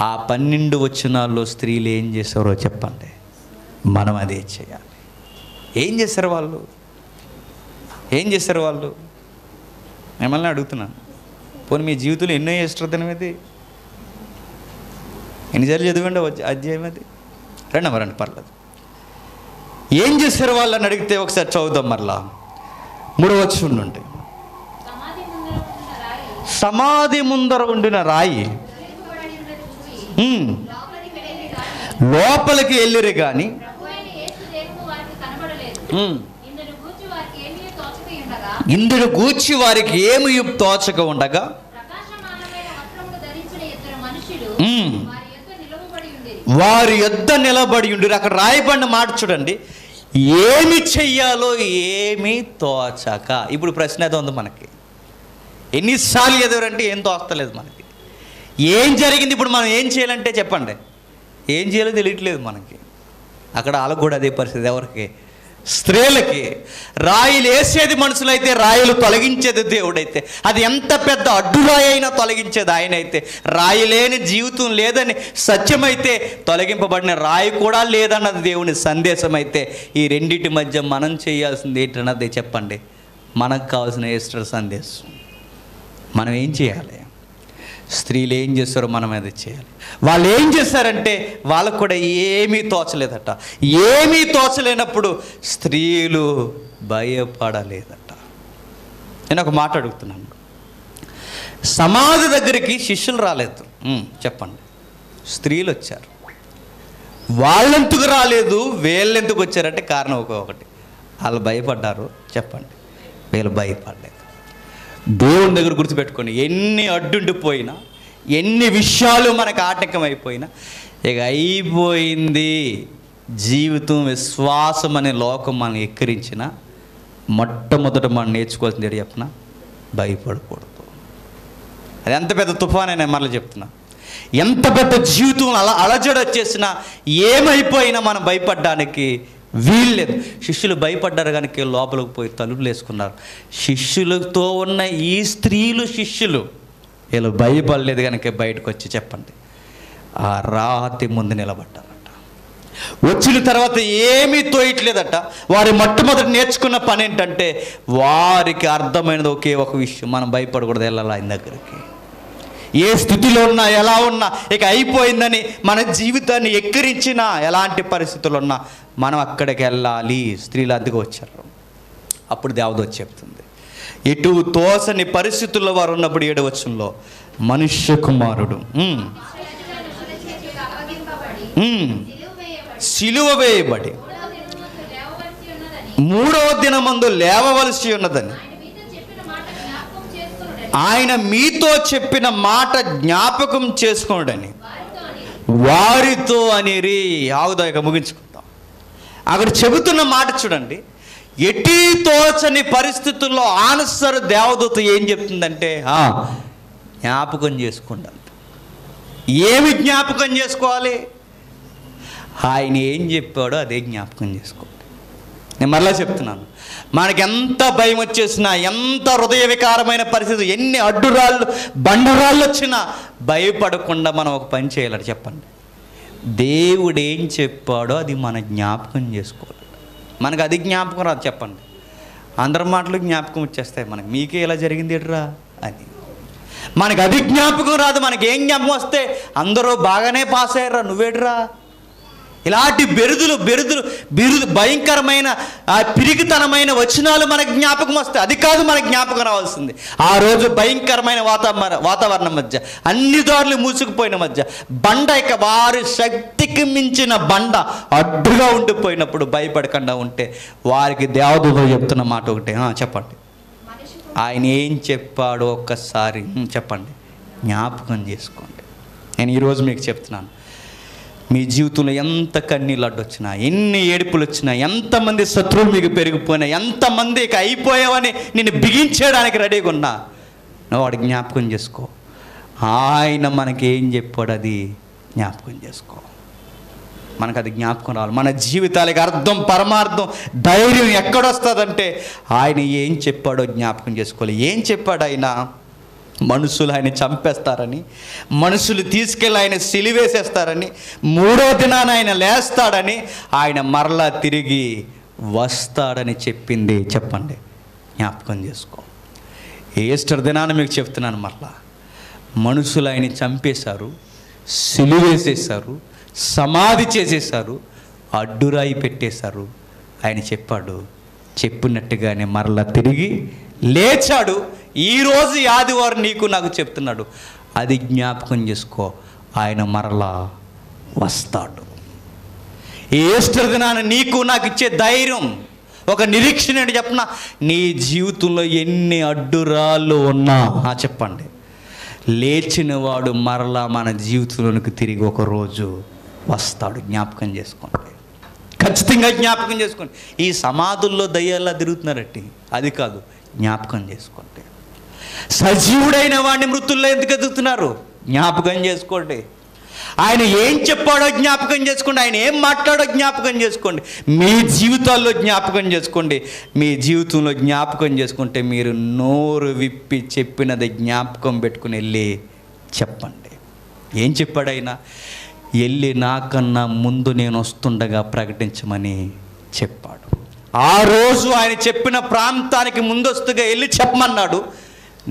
ఆ 12 వచనాల్లో స్త్రీలు ఏం చేశారో చెప్పండి. మనం అదే చేయాలి. ఏం చేశారు వాళ్ళు? మిమ్మల్ని అడుగుతున్నాను. పోనీ మీ జీవితంలో ఎన్నో ఇష్టం అది ఎన్నిసార్లు చదివండి అధ్యాయం అది? రండి పర్లేదు. ఏం చేశారు వాళ్ళు అని అడిగితే ఒకసారి చదువుదాం మరలా. 3వ వచనం నుండి. సమాధి ముందర ఉండిన రాయి లోపలికి వెళ్ళిరు కానీ ఇందును గూర్చి వారికి ఏమి తోచక ఉండగా వారి యొద్ద నిలబడి ఉండిరు. అక్కడ రాయబడిన మాట చూడండి, ఏమి చెయ్యాలో ఏమీ తోచక. ఇప్పుడు ప్రశ్న ఏదో ఉంది మనకి, ఎన్నిసార్లు ఎదురంటే ఏం తోస్తలేదు మనకి. ఏం జరిగింది? ఇప్పుడు మనం ఏం చేయాలంటే చెప్పండి, ఏం చేయాలో తెలియట్లేదు మనకి. అక్కడ వాళ్ళకు కూడా అదే పరిస్థితి. ఎవరికి? స్త్రీలకి. రాయిలు వేసేది మనుషులైతే, రాయిలు తొలగించేది దేవుడైతే, అది ఎంత పెద్ద అడ్డురాయి అయినా తొలగించేది ఆయన అయితే, రాయి లేని జీవితం లేదని సత్యమైతే, తొలగింపబడిన రాయి కూడా లేదన్నది దేవుని సందేశం అయితే, ఈ రెండింటి మధ్య మనం చేయాల్సింది ఏంటన్నది చెప్పండి. మనకు కావాల్సిన ఈస్టర్ సందేశం. మనం ఏం చేయాలి? స్త్రీలు ఏం చేస్తారో మనం అది చేయాలి. వాళ్ళు ఏం చేశారంటే వాళ్ళకు కూడా ఏమీ తోచలేదట. ఏమీ తోచలేనప్పుడు స్త్రీలు భయపడలేదట. నేను ఒక మాట అడుగుతున్నాను, సమాధి దగ్గరికి శిష్యులు రాలేదు, చెప్పండి, స్త్రీలు వచ్చారు. వాళ్ళెందుకు రాలేదు, వీళ్ళెందుకు వచ్చారంటే కారణం ఒకటి, వాళ్ళు భయపడ్డారు. చెప్పండి, వీళ్ళు భయపడలేదు. దేవుని దగ్గర గుర్తుపెట్టుకొని, ఎన్ని అడ్డుండిపోయినా, ఎన్ని విషయాలు మనకు ఆటంకం అయిపోయినా, ఇక అయిపోయింది జీవితం, విశ్వాసం అనే లోకం మనం ఎక్కిరించిన మొట్టమొదట మనం నేర్చుకోవాల్సింది ఏంటి చెప్పిన? భయపడకూడదు. అది ఎంత పెద్ద తుఫానైనా మరలా చెప్తున్నా, ఎంత పెద్ద జీవితం అలజడ వచ్చేసినా, ఏమైపోయినా మనం భయపడడానికి వీల్లేదు. శిష్యులు భయపడ్డారు కనుక లోపలికి పోయి తలుపులు వేసుకున్నారు. శిష్యులతో ఉన్న ఈ స్త్రీలు శిష్యులు వీళ్ళు భయపడలేదు కనుక బయటకు వచ్చి చెప్పండి ఆ రాతి ముందు నిలబడ్డారట. వచ్చిన తర్వాత ఏమీ తోయట్లేదట. వారి మొట్టమొదటి నేర్చుకున్న పని ఏంటంటే, వారికి అర్థమైనది ఒకే ఒక విషయం, మనం భయపడకూడదు, వెళ్ళాలి ఆయన దగ్గరికి. ఏ స్థితిలో ఉన్నా, ఎలా ఉన్నా, ఇక అయిపోయిందని మన జీవితాన్ని ఎక్కిరించినా, ఎలాంటి పరిస్థితులు ఉన్నా మనం అక్కడికి వెళ్ళాలి. స్త్రీలు అందుకు వచ్చారు. అప్పుడు దేవదూత చెప్తుంది, ఎటు తోసని పరిస్థితుల్లో వారు ఉన్నప్పుడు 7వ వచనంలో, మనుష్య కుమారుడు సిలువ వేయబడి 3వ దినమందు లేవవలసి ఉన్నదని ఆయన మీతో చెప్పిన మాట జ్ఞాపకం చేసుకొనుడని వారితో అనిరి. ఆగుదాక ముగించుకుందాం. అక్కడ చెబుతున్న మాట చూడండి, ఎటీ తోచని పరిస్థితుల్లో ఆన్సర్ దేవదూత ఏం చెప్తుందంటే, జ్ఞాపకం చేసుకోండి అంట. ఏమి జ్ఞాపకం చేసుకోవాలి? ఆయన ఏం చెప్పాడో అదే జ్ఞాపకం చేసుకోండి. నేను మరలా చెప్తున్నాను, మనకి ఎంత భయం వచ్చేసినా, ఎంత హృదయ వికారమైన పరిస్థితి, ఎన్ని అడ్డురాళ్ళు బండరాళ్ళు వచ్చినా భయపడకుండా మనం ఒక పని చేయాలని చెప్పండి, దేవుడు ఏం చెప్పాడో అది మన జ్ఞాపకం చేసుకోవాలి. మనకు అది జ్ఞాపకం రాదు చెప్పండి, అందరి మాటలు జ్ఞాపకం వచ్చేస్తాయి మనకి, మీకే ఇలా జరిగింది ఎట్రా అని. మనకు అది జ్ఞాపకం రాదు. మనకి ఏం జ్ఞాపకం వస్తే, అందరూ బాగానే పాస్ అయ్యారా, నువ్వేడ్రా ఇలాంటి బిరుదు భయంకరమైన పిరిగితనమైన వచనాలు మనకు జ్ఞాపకం వస్తాయి. అది కాదు మనకు జ్ఞాపకం రావాల్సింది. ఆ రోజు భయంకరమైన వాతావరణం మధ్య, అన్ని దారులు మూసుకుపోయిన మధ్య, బండ ఇక వారి శక్తికి మించిన బండ అడ్డుగా ఉండిపోయినప్పుడు భయపడకుండా ఉంటే వారికి దేవదూతలు చెప్తున్న మాట ఒకటే. చెప్పండి, ఆయన ఏం చెప్పాడో ఒక్కసారి చెప్పండి, జ్ఞాపకం చేసుకోండి. నేను ఈరోజు మీకు చెప్తున్నాను, మీ జీవితంలో ఎంత కన్నీళ్ళు అడ్డొచ్చినా, ఎన్ని ఏడుపులు వచ్చినా, ఎంతమంది శత్రువులు మీకు పెరిగిపోయినా, ఎంతమంది ఇక అయిపోయావని నిన్ను బిగించేయడానికి రెడీగా ఉన్నా, నువ్వు వాడు జ్ఞాపకం చేసుకో. ఆయన మనకి ఏం చెప్పాడు అది జ్ఞాపకం చేసుకో. మనకు అది జ్ఞాపకం రావాలి. మన జీవితాలకి అర్థం, పరమార్థం, ధైర్యం ఎక్కడొస్తుందంటే ఆయన ఏం చెప్పాడో జ్ఞాపకం చేసుకోవాలి. ఏం చెప్పాడు ఆయన? మనుషులు ఆయన చంపేస్తారని, మనుషులు తీసుకెళ్ళి ఆయన సిలివేసేస్తారని, 3వ దినాన ఆయన లేస్తాడని, ఆయన మరలా తిరిగి వస్తాడని చెప్పింది. చెప్పండి, జ్ఞాపకం చేసుకో. ఈస్టర్ దినాన మీకు చెప్తున్నాను, మరలా మనుషులు ఆయన చంపేశారు, సిలివేసేశారు, సమాధి చేసేశారు, అడ్డురాయి పెట్టేశారు. ఆయన చెప్పాడు, చెప్పినట్టుగానే మరలా తిరిగి లేచాడు. ఈరోజు ఆదివారం నీకు నాకు చెప్తున్నాడు, అది జ్ఞాపకం చేసుకో. ఆయన మరలా వస్తాడు. ఈస్టర్ దినాన నీకు నాకు ఇచ్చే ధైర్యం, ఒక నిరీక్షణ ఏంటి చెప్పనా? నీ జీవితంలో ఎన్ని అడ్డురాళ్ళు ఉన్నా చెప్పండి, లేచిన వాడు మరలా మన జీవితంలోనికి తిరిగి ఒకరోజు వస్తాడు. జ్ఞాపకం చేసుకోండి, ఖచ్చితంగా జ్ఞాపకం చేసుకోండి. ఈ సమాధుల్లో దయ్యాల్లా తిరుగుతున్నారట్టి, అది కాదు, జ్ఞాపకం చేసుకోండి. సజీవుడైన వాడిని మృతుల్లో ఎందుకు ఎదుగుతున్నారు? జ్ఞాపకం చేసుకోండి. ఆయన ఏం చెప్పాడో జ్ఞాపకం చేసుకోండి. ఆయన ఏం మాట్లాడో జ్ఞాపకం చేసుకోండి. మీ జీవితాల్లో జ్ఞాపకం చేసుకోండి. మీ జీవితంలో జ్ఞాపకం చేసుకుంటే మీరు నోరు విప్పి చెప్పినది జ్ఞాపకం పెట్టుకుని వెళ్ళి చెప్పండి. ఏం చెప్పాడు ఆయన? వెళ్ళి నాకన్నా ముందు నేను వస్తుండగా ప్రకటించమని చెప్పాడు. ఆ రోజు ఆయన చెప్పిన ప్రాంతానికి ముందస్తుగా వెళ్ళి చెప్పమన్నాడు.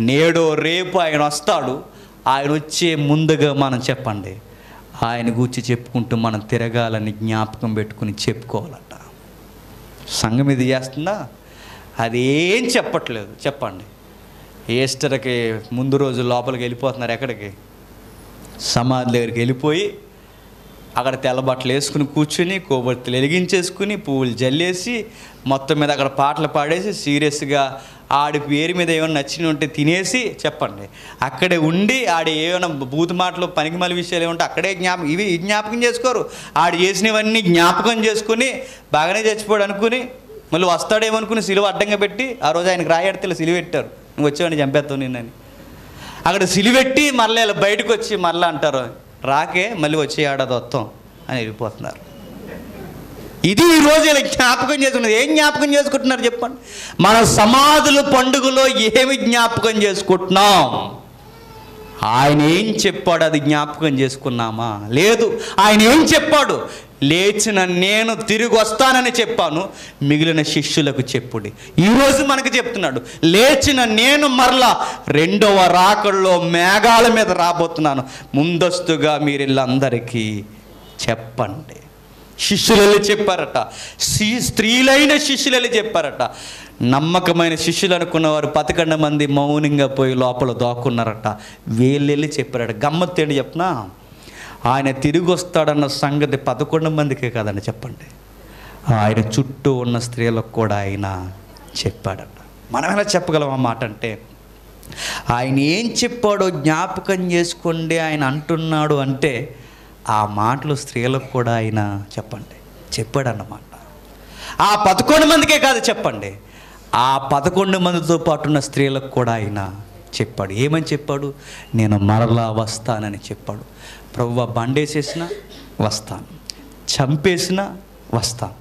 నేడో రేపు ఆయన వస్తాడు. ఆయన వచ్చే ముందుగా మనం చెప్పండి, ఆయన గూర్చి చెప్పుకుంటూ మనం తిరగాలని జ్ఞాపకం పెట్టుకుని చెప్పుకోవాలట. సంఘం ఇది చేస్తుందా? అది ఏం చెప్పట్లేదు. చెప్పండి, ఈస్టర్కి ముందు రోజు లోపలికి వెళ్ళిపోతున్నారు. ఎక్కడికి? సమాధి దగ్గరికి వెళ్ళిపోయి అక్కడ తెల్లబట్టలు వేసుకుని కూర్చుని, కొవ్వొత్తులు వెలిగించేసుకుని, పువ్వులు జల్లేసి, మొత్తం మీద అక్కడ పాటలు పాడేసి, సీరియస్గా ఆడి పేరు మీద ఏమైనా నచ్చిన ఉంటే తినేసి, చెప్పండి, అక్కడే ఉండి ఆడి ఏమైనా బూతు మాటలు, పనికిమాల విషయాలు ఏమంటే అక్కడే ఇవి జ్ఞాపకం చేసుకోరు. ఆడు చేసినవన్నీ జ్ఞాపకం చేసుకుని బాగానే చచ్చిపోయాడు అనుకుని మళ్ళీ వస్తాడేమనుకుని సిలువ అడ్డంగా పెట్టి, ఆ రోజు ఆయనకు రాయడితే సిలువ పెట్టారు, నువ్వు వచ్చావని చంపేస్తావు నిన్నని. అక్కడ సిలువెట్టి మళ్ళీ ఇలా బయటకు వచ్చి మళ్ళీ అంటారు, రాకే మళ్ళీ వచ్చే ఏడాది వస్తాం అని వెళ్ళిపోతున్నారు. ఇది ఈరోజు ఇలా జ్ఞాపకం చేసుకున్నది. ఏం జ్ఞాపకం చేసుకుంటున్నారు చెప్పండి? మన సమాధుల పండుగలో ఏమి జ్ఞాపకం చేసుకుంటున్నాం? ఆయన ఏం చెప్పాడు అది జ్ఞాపకం చేసుకున్నామా? లేదు. ఆయన ఏం చెప్పాడు? లేచిన నేను తిరిగి వస్తానని చెప్పాను, మిగిలిన శిష్యులకు చెప్పుడి. ఈరోజు మనకు చెప్తున్నాడు, లేచిన నేను మరలా 2వ రాకడలో మేఘాల మీద రాబోతున్నాను, ముందస్తుగా మీరు వీళ్ళందరికీ చెప్పండి. శిష్యులు చెప్పారట, స్త్రీలైన శిష్యులు చెప్పారట. నమ్మకమైన శిష్యులు అనుకున్నవారు 11 మంది మౌనంగా పోయి లోపల దాక్కున్నారట. వీళ్ళెళ్ళి చెప్పారట. గమ్మత్తేంటి చెప్పనా? ఆయన తిరిగి వస్తాడన్న సంగతి 11 మందికే కాదండి, చెప్పండి, ఆయన చుట్టూ ఉన్న స్త్రీలకు కూడా ఆయన చెప్పాడట. మనం ఎలా చెప్పగలం ఆ మాట అంటే, ఆయన ఏం చెప్పాడో జ్ఞాపకం చేసుకోండి ఆయన అంటున్నాడు అంటే, ఆ మాటలు స్త్రీలకు కూడా ఆయన చెప్పండి చెప్పాడన్నమాట. ఆ 11 మందికే కాదు, చెప్పండి, ఆ 11 మందితో పాటు ఉన్న స్త్రీలకు కూడా ఆయన చెప్పాడు. ఏమని చెప్పాడు? నేను మరలా వస్తానని చెప్పాడు. ప్రభువా, బండేసేసినా వస్తాను, చంపేసినా వస్తాను,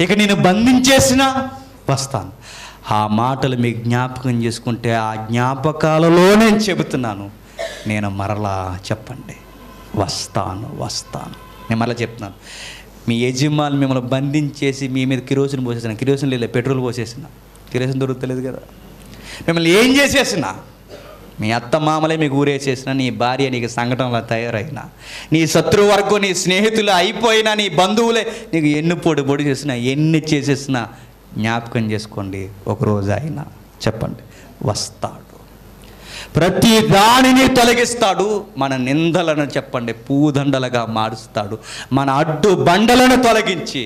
ఇక నేను బంధించేసినా వస్తాను. ఆ మాటలు మీకు జ్ఞాపకం చేసుకుంటే ఆ జ్ఞాపకాలలో నేను చెబుతున్నాను, నేను మరలా చెప్పండి వస్తాను. నేను మరలా చెప్తున్నాను, మీ యజమాని మిమ్మల్ని బంధించేసి మీ మీద కిరోసిన్ పోసేసిన, కిరోసిన్ లేదు, పెట్రోల్ పోసేసిన, కిరోసిన్ దొరుకుతలేదు కదా, మిమ్మల్ని ఏం చేసేసిన మీ అత్త మామలే మీకు ఊరేసేసిన, నీ భార్య నీకు సంఘటనలా తయారైనా, నీ శత్రువర్గం నీ స్నేహితులు అయిపోయినా, నీ బంధువులే నీకు ఎన్ని పొడి చేసినా, ఎన్ని చేసేసినా జ్ఞాపకం చేసుకోండి, ఒకరోజు ఆయన చెప్పండి వస్తాడు, ప్రతి దానిని తొలగిస్తాడు, మన నిందలను చెప్పండి పూదండలుగా మారుస్తాడు, మన అడ్డు బండలను తొలగించి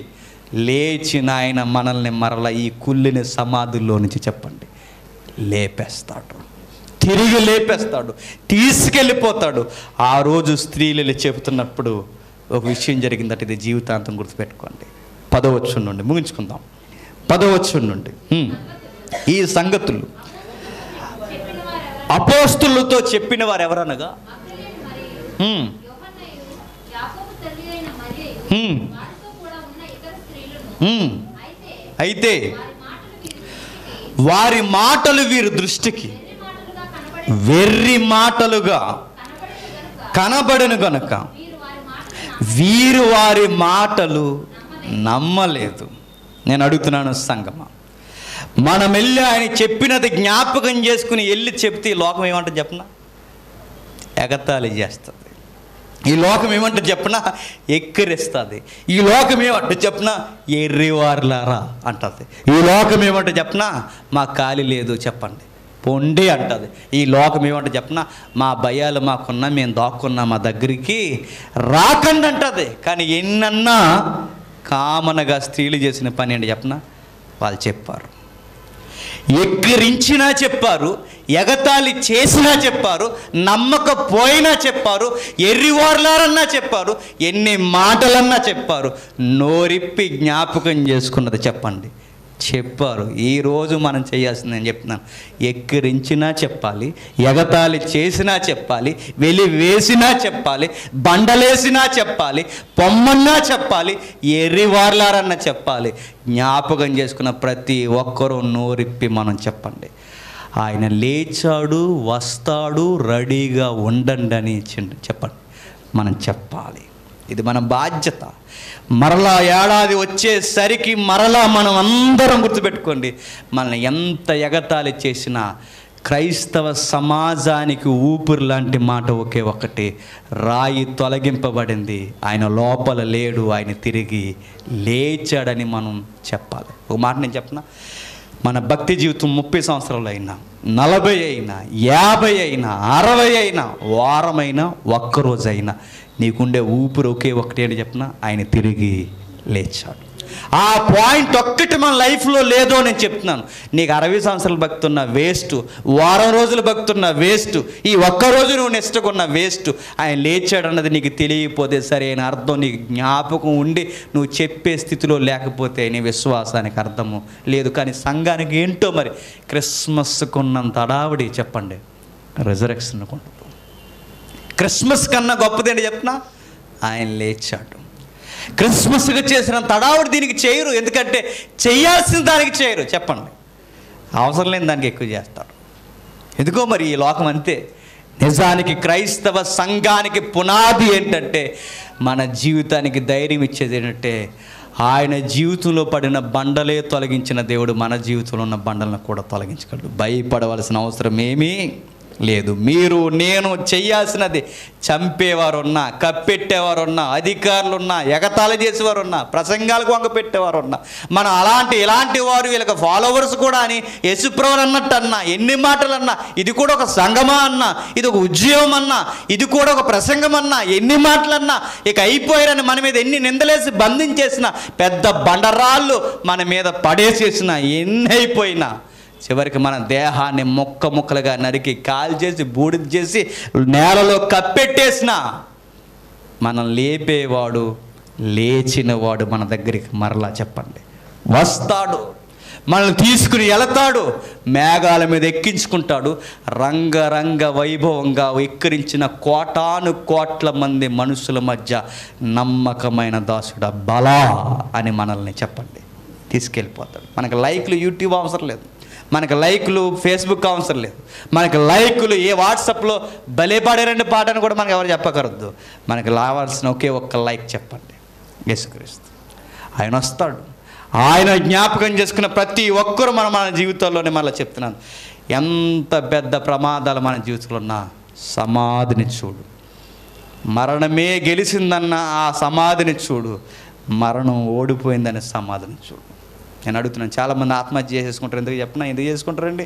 లేచిన ఆయన మనల్ని మరల ఈ కుళ్ళిన సమాధుల్లో నుంచి చెప్పండి లేపేస్తాడు, తిరిగి లేపేస్తాడు, తీసుకెళ్ళిపోతాడు. ఆ రోజు స్త్రీలు చెబుతున్నప్పుడు ఒక విషయం జరిగిందట, ఇది జీవితాంతం గుర్తుపెట్టుకోండి. 10వ వచనం నుండి ముగించుకుందాం. 10వ వచనం నుండి ఈ సంగతులు అపోస్తులతో చెప్పిన వారు ఎవరనగా అయితే వారి మాటలు వీరి దృష్టికి వెర్రి మాటలుగా కనబడను గనుక వీరు వారి మాటలు నమ్మలేదు. నేను అడుగుతున్నాను సంగమా, మనం వెళ్ళి ఆయన చెప్పినది జ్ఞాపకం చేసుకుని వెళ్ళి చెప్తే ఈ లోకం ఏమంటుంది చెప్పనా? ఎగతాళి చేస్తుంది. ఈ లోకం ఏమంటుంది చెప్పనా? ఎక్కిరిస్తుంది. ఈ లోకం ఏమంటుంది చెప్పనా? ఎర్రివార్లారా అంటుంది. ఈ లోకం ఏమంటుంది చెప్పనా? మా ఖాళీ లేదు చెప్పండి పొండి అంటుంది. ఈ లోకం ఏమంటే చెప్పనా? మా భయాలు మాకున్నా, మేము దాక్కున్నా, మా దగ్గరికి రాకండి అంటుంది. కానీ ఎన్నన్నా కామనగా స్త్రీలు చేసిన పని ఏంటి చెప్పనా? వాళ్ళు చెప్పారు, ఎక్కిరించినా చెప్పారు, ఎగతాళి చేసినా చెప్పారు, నమ్మకపోయినా చెప్పారు, ఎర్రివార్లారన్నా చెప్పారు, ఎన్ని మాటలన్నా చెప్పారు, నోరిప్పి జ్ఞాపకం చేసుకున్నది చెప్పండి చెప్పారు. ఈరోజు మనం చేయాల్సింది నేను చెప్తున్నాను, ఎక్కిరించినా చెప్పాలి, ఎగతాళి చేసినా చెప్పాలి, వెలివేసినా చెప్పాలి, బండలేసినా చెప్పాలి, పొమ్మన్నా చెప్పాలి, ఎర్రివార్లారన్నా చెప్పాలి. జ్ఞాపకం చేసుకున్న ప్రతి ఒక్కరూ నోరిప్పి మనం చెప్పండి, ఆయన లేచాడు, వస్తాడు, రెడీగా ఉండండి అని చెప్పండి. మనం చెప్పాలి, ఇది మన బాధ్యత. మరలా ఏడాది వచ్చేసరికి మరలా మనం అందరం గుర్తుపెట్టుకోండి, మనల్ని ఎంత ఎగతాళి చేసినా క్రైస్తవ సమాజానికి ఊపిరి లాంటి మాట ఒకే ఒక్కటి, రాయి తొలగింపబడింది, ఆయన లోపల లేడు, ఆయన తిరిగి లేచాడని మనం చెప్పాలి. ఒక మాట నేను చెప్పనా, మన భక్తి జీవితం 30 సంవత్సరాలు అయినా, 40 అయినా, 50 అయినా, 60 అయినా, వారమైనా, ఒక్కరోజైనా నీకుండే ఊపిరి ఒకే ఒకటి అని చెప్పిన, ఆయన తిరిగి లేచాడు. ఆ పాయింట్ ఒక్కటి మన లైఫ్లో లేదో నేను చెప్తున్నాను. నీకు 60 సంవత్సరాలు భక్తున్న వేస్ట్, వారం రోజులు భక్తున్న వేస్ట్, ఈ ఒక్కరోజు నువ్వు నిష్టకున్న వేస్ట్. ఆయన లేచాడు అన్నది నీకు తెలియకపోతే సరైన అర్థం, నీకు జ్ఞాపకం ఉండి నువ్వు చెప్పే స్థితిలో లేకపోతే నీ విశ్వాసానికి అర్థము లేదు. కానీ సంఘానికి ఏంటో మరి క్రిస్మస్కు ఉన్నంత అడావిడి చెప్పండి రిజరెక్షన్ ఉండదు. క్రిస్మస్ కన్నా గొప్పదేంటి చెప్పినా, ఆయన లేచాడు. క్రిస్మస్గా చేసిన తడావుడు దీనికి చేయరు, ఎందుకంటే చేయాల్సిన దానికి చేయరు చెప్పండి, అవసరం లేని దానికి ఎక్కువ చేస్తారు. ఎందుకో మరి ఈ లోకం అంతే. నిజానికి క్రైస్తవ సంఘానికి పునాది ఏంటంటే, మన జీవితానికి ధైర్యం ఇచ్చేది ఏంటంటే, ఆయన జీవితంలో పడిన బండలే తొలగించిన దేవుడు మన జీవితంలో ఉన్న బండలను కూడా తొలగించగలడు. భయపడవలసిన అవసరం ఏమీ లేదు. మీరు నేను చేయాల్సినది, చంపేవారున్నా, కప్పెట్టేవారున్నా, అధికారులున్నా, ఎగతాళి చేసేవారున్నా, ప్రసంగాలకు వంగ పెట్టేవారున్నా, మనం ఇలాంటి వారు వీళ్ళకి ఫాలోవర్స్ కూడా అని యేసుప్రభువు అన్నట్టు అన్నా, ఎన్ని మాటలు అన్నా, ఇది కూడా ఒక సంఘమా అన్నా, ఇది ఒక ఉద్యమం అన్నా, ఇది కూడా ఒక ప్రసంగం అన్నా, ఎన్ని మాటలన్నా ఇక అయిపోయారని మన మీద ఎన్ని నిందలేసి బంధించేసిన, పెద్ద బండరాళ్ళు మన మీద పడేసేసిన, ఎన్ని అయిపోయినా చివరికి మన దేహాన్ని ముక్కలుగా నరికి కాల్చేసి బూడిద చేసి నేలలో కప్పెట్టేసిన, మనం లేపేవాడు, లేచినవాడు మన దగ్గరికి మరలా చెప్పండి వస్తాడు, మనల్ని తీసుకుని వెళతాడు, మేఘాల మీద ఎక్కించుకుంటాడు. రంగరంగ వైభవంగా ఎక్కిరించిన కోట్ల మంది మనుషుల మధ్య నమ్మకమైన దాసుడా బలా అని మనల్ని చెప్పండి తీసుకెళ్ళిపోతాడు. మనకు లైక్లు యూట్యూబ్ అవసరం లేదు, మనకు లైకులు ఫేస్బుక్ అవసరం లేదు, మనకు లైకులు ఏ వాట్సాప్లో బలేపాడారండి పాట అని కూడా మనకు ఎవరు చెప్పకూడదు. మనకు రావాల్సిన ఒకే ఒక్క లైక్ చెప్పండి యేసుక్రీస్తు. ఆయన వస్తాడు, ఆయన జ్ఞాపకం చేసుకున్న ప్రతి ఒక్కరూ మన జీవితాల్లోనే మళ్ళీ చెప్తున్నాను, ఎంత పెద్ద ప్రమాదాలు మన జీవితంలో ఉన్నా సమాధిని చూడు. మరణమే గెలిచిందన్న ఆ సమాధిని చూడు, మరణం ఓడిపోయిందనే సమాధిని చూడు. నేను అడుగుతున్నాను, చాలామంది ఆత్మహత్య చేసేసుకుంటారు. ఎందుకు చెప్పినా, ఎందుకు చేసుకుంటారండి?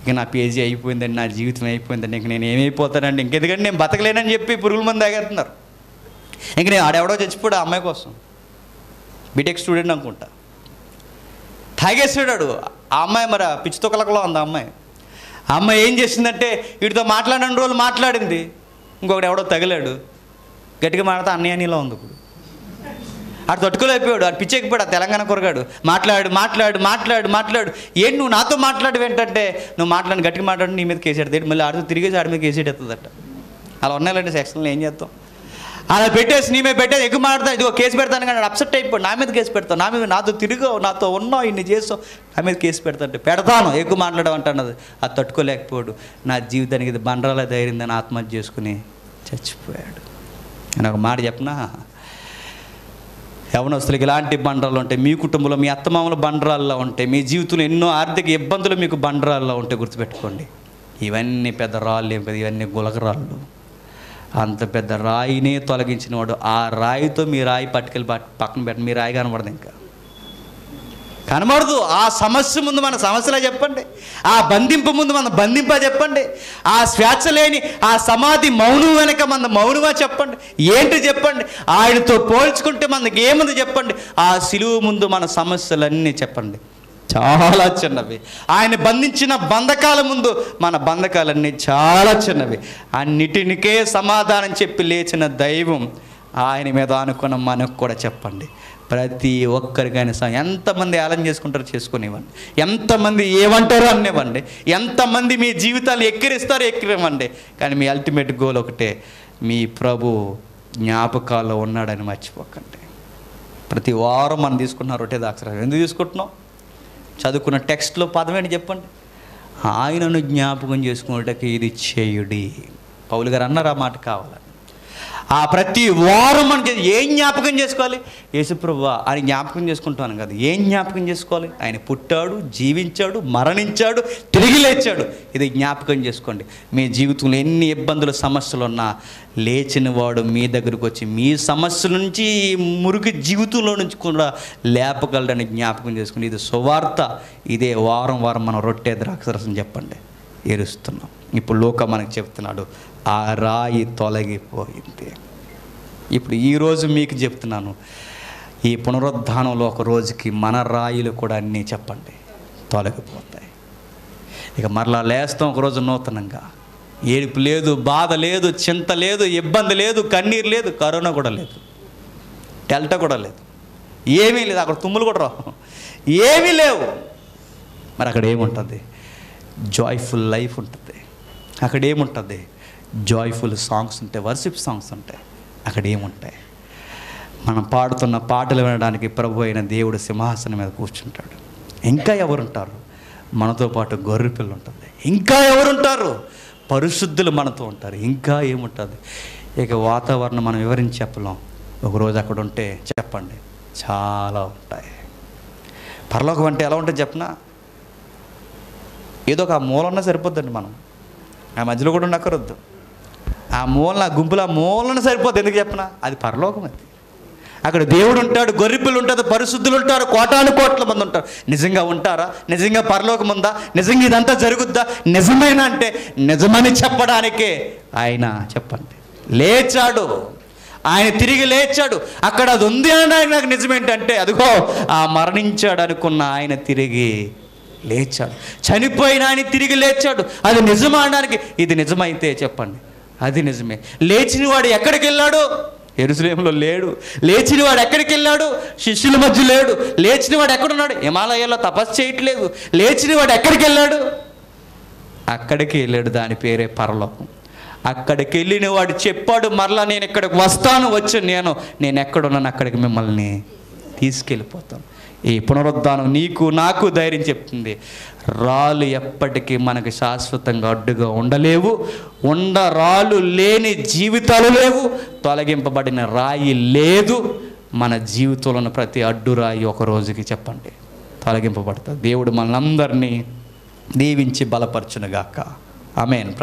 ఇక నా పేజీ అయిపోయిందండి, నా జీవితం అయిపోయిందండి, ఇంక నేను ఏమైపోతానండి, ఇంకెందుకంటే నేను బతకలేనని చెప్పి పురుగుల మంది తాగేస్తున్నారు. ఇంక నేను ఆడెవడో చచ్చిపోయాడు ఆ అమ్మాయి కోసం, బీటెక్ స్టూడెంట్ అనుకుంటా, తాగేసాడు. ఆ అమ్మాయి మరి పిచ్చి తొక్కలకలో ఉంది. ఆ అమ్మాయి ఏం చేసిందంటే, వీటితో మాట్లాడిన రోజులు మాట్లాడింది, ఇంకొకటి ఎవడో తగిలాడు, గట్టిగా మాట్లాడితే అన్నయ్య నీలో ఉంది. ఇప్పుడు ఆడు తట్టుకోలేకపోయాడు, ఆడు పిచ్చెక్కిపోయాడు. ఆ తెలంగాణ కురగాడు మాట్లాడు మాట్లాడు మాట్లాడు మాట్లాడు. ఏంటి నువ్వు నాతో మాట్లాడు ఏంటంటే, నువ్వు మాట్లాడి గట్టిగా మాట్లాడి నీ మీద కేసు ఎడతాడు, మళ్ళీ ఆడితో తిరిగేసి ఆడి మీద కేసు ఎడుతుందట. అలా ఉన్నాయంటే సెక్షన్లో ఏం చేస్తాం? అలా పెట్టేసి నీ మీద పెట్టేసి ఎక్కువ మాట్లాడతా, ఇదిగో కేసు పెడతాను కానీ అప్సెట్ అయిపోయి నా మీద కేసు పెడతావు, నా మీద నాతో తిరిగావు, నాతో ఉన్నావు, ఇన్ని చేస్తావు, నా మీద కేసు పెడతాంటే పెడతాను, ఎక్కువ మాట్లాడమంటున్నది. అది తట్టుకోలేకపోయాడు. నా జీవితానికి ఇది బండరాల ధైర్యందని ఆత్మహత్య చేసుకుని చచ్చిపోయాడు. నేను ఒక మాట చెప్పనా, యవనస్తులకి ఇలాంటి బండరాలు ఉంటాయి. మీ కుటుంబంలో మీ అత్తమామల బండరాల్లో ఉంటాయి. మీ జీవితంలో ఎన్నో ఆర్థిక ఇబ్బందులు మీకు బండరాల్లో ఉంటే గుర్తుపెట్టుకోండి, ఇవన్నీ పెద్ద రాళ్ళు ఏం పెద్ద, ఇవన్నీ గులకరాళ్ళు. అంత పెద్ద రాయినే తొలగించిన వాడు, ఆ రాయితో మీ రాయి పట్టుకెళ్ళి పక్కన పెట్టి మీ రాయి కనబడదు, ఇంకా కనబడదు. ఆ సమస్య ముందు మన సమస్యలా చెప్పండి, ఆ బంధింపు ముందు మన బంధింపా చెప్పండి, ఆ స్వేచ్ఛ లేని ఆ సమాధి మౌనం వెనక మన మౌనమా చెప్పండి, ఏంటి చెప్పండి. ఆయనతో పోల్చుకుంటే మనకి ఏముంది చెప్పండి. ఆ సిలువ ముందు మన సమస్యలన్నీ చెప్పండి, చాలా చిన్నవి. ఆయన బంధించిన బంధకాల ముందు మన బంధకాలన్నీ చాలా చిన్నవి. అన్నిటినికే సమాధానం చెప్పి లేచిన దైవం ఆయన మీద అనుకున్న మనకు కూడా చెప్పండి. ప్రతి ఒక్కరికైనా ఎంతమంది ఆలం చేసుకుంటారో చేసుకునివ్వండి, ఎంతమంది ఏమంటారో అనివ్వండి, ఎంతమంది మీ జీవితాలు ఎక్కిరిస్తారో ఎక్కిరివ్వండి. కానీ మీ అల్టిమేట్ గోల్ ఒకటే, మీ ప్రభు జ్ఞాపకాల్లో ఉన్నాడని మర్చిపోకండి. ప్రతి వారం మనం తీసుకుంటున్న రొట్టె దాక్షరాలు ఎందుకు తీసుకుంటున్నాం? చదువుకున్న టెక్స్ట్లో పదం ఏంటి చెప్పండి? ఆయనను జ్ఞాపకం చేసుకునేటకి ఇది చేయుడి. పౌలు గారు అన్నారు ఆ మాట కావాలని. ఆ ప్రతి వారం మనకి ఏం జ్ఞాపకం చేసుకోవాలి? యేసుప్రభువా అని జ్ఞాపకం చేసుకుంటాను కదా. ఏం జ్ఞాపకం చేసుకోవాలి? ఆయన పుట్టాడు, జీవించాడు, మరణించాడు, తిరిగి లేచాడు. ఇది జ్ఞాపకం చేసుకోండి. మీ జీవితంలో ఎన్ని ఇబ్బందులు సమస్యలు ఉన్నా లేచిన వాడు మీ దగ్గరకు వచ్చి మీ సమస్యల నుంచి, మురికి జీవితంలో నుంచి కూడా లేపగలడని జ్ఞాపకం చేసుకోండి. ఇది సువార్త. ఇదే వారం వారం మనం రొట్టె ద్రాక్షరసం చెప్పండి ఏరుస్తున్నాం. ఇప్పుడు లోక మనకు చెప్తున్నాడు, ఆ రాయి తొలగిపోయింది. ఇప్పుడు ఈరోజు మీకు చెప్తున్నాను, ఈ పునరుద్ధానంలో ఒక రోజుకి మన రాయిలు కూడా అన్నీ చెప్పండి తొలగిపోతాయి. ఇక మరలా లేస్తాం ఒకరోజు నూతనంగా. ఏడుపు లేదు, బాధ లేదు, చింత లేదు, ఇబ్బంది లేదు, కన్నీరు లేదు, కరోనా కూడా లేదు, డెల్టా కూడా లేదు, ఏమీ లేదు. అక్కడ తుమ్ములు కూడా రావు, ఏమీ లేవు. మరి అక్కడ ఏముంటుంది? జాయ్ఫుల్ లైఫ్ ఉంటుంది. అక్కడ ఏముంటుంది? జాయ్ఫుల్ సాంగ్స్ ఉంటాయి, వర్షిప్ సాంగ్స్ ఉంటాయి. అక్కడ ఏముంటాయి? మనం పాడుతున్న పాటలు వినడానికి ప్రభు అయిన దేవుడు సింహాసనం మీద కూర్చుంటాడు. ఇంకా ఎవరుంటారు? మనతో పాటు గొర్రె పిల్ల ఉంటుంది. ఇంకా ఎవరుంటారు? పరిశుద్ధులు మనతో ఉంటారు. ఇంకా ఏముంటుంది? ఇక వాతావరణం మనం వివరించి చెప్పలేం. ఒకరోజు అక్కడ ఉంటే చెప్పండి చాలా ఉంటాయి. పరలోకం అంటే ఎలా ఉంటుంది చెప్పనా? ఏదో ఒక మూలన్నా సరిపోద్దండి. మనం ఆ మధ్యలో కూడా ఉండక్కర్వద్దు. ఆ మూలన గుంపుల మూలన సరిపోద్ది. ఎందుకు చెప్పనా? అది పరలోకం. అది అక్కడ దేవుడు ఉంటాడు, గొర్రెపిల్ల ఉంటుంది, పరిశుద్ధులు ఉంటారు, కోటాను కోట్ల మంది ఉంటారు. నిజంగా ఉంటారా? నిజంగా పరలోకం ఉందా? నిజంగా ఇదంతా జరుగుద్దా? నిజమేనా అంటే నిజమని చెప్పడానికే ఆయన చెప్పండి లేచాడు. ఆయన తిరిగి లేచాడు. అక్కడ అది ఉంది అని నాకు నిజమేంటంటే అదిగో ఆ మరణించాడు అనుకున్న ఆయన తిరిగి లేచాడు. చనిపోయిన ఆయన తిరిగి లేచాడు. అది నిజమా అనడానికి ఇది నిజమైతే చెప్పండి అది నిజమే. లేచిన వాడు ఎక్కడికి వెళ్ళాడు? యెరూషలేములో లేడు. లేచిన వాడు ఎక్కడికి వెళ్ళాడు? శిష్యుల మధ్య లేడు. లేచిన వాడు ఎక్కడున్నాడు? హిమాలయాల్లో తపస్సు చేయట్లేదు. లేచిన వాడు ఎక్కడికి వెళ్ళాడు? అక్కడికి వెళ్ళాడు. దాని పేరే పరలోకం. అక్కడికి వెళ్ళిన వాడు చెప్పాడు, మరలా నేను ఇక్కడికి వస్తాను, వచ్చి నేను ఎక్కడున్నాను అక్కడికి మిమ్మల్ని తీసుకెళ్ళిపోతాను. ఈ పునరుద్ధానం నీకు నాకు ధైర్యం చెప్తుంది. రాళ్ళు ఎప్పటికీ మనకు శాశ్వతంగా అడ్డుగా ఉండలేవు. రాళ్ళు లేని జీవితాలు లేవు. తొలగింపబడిన రాయి లేదు. మన జీవితంలో ప్రతి అడ్డు రాయి ఒక రోజుకి చెప్పండి తొలగింపబడతారు. దేవుడు మనందరినీ దీవించి బలపరచునుగాక. ఆమేన్.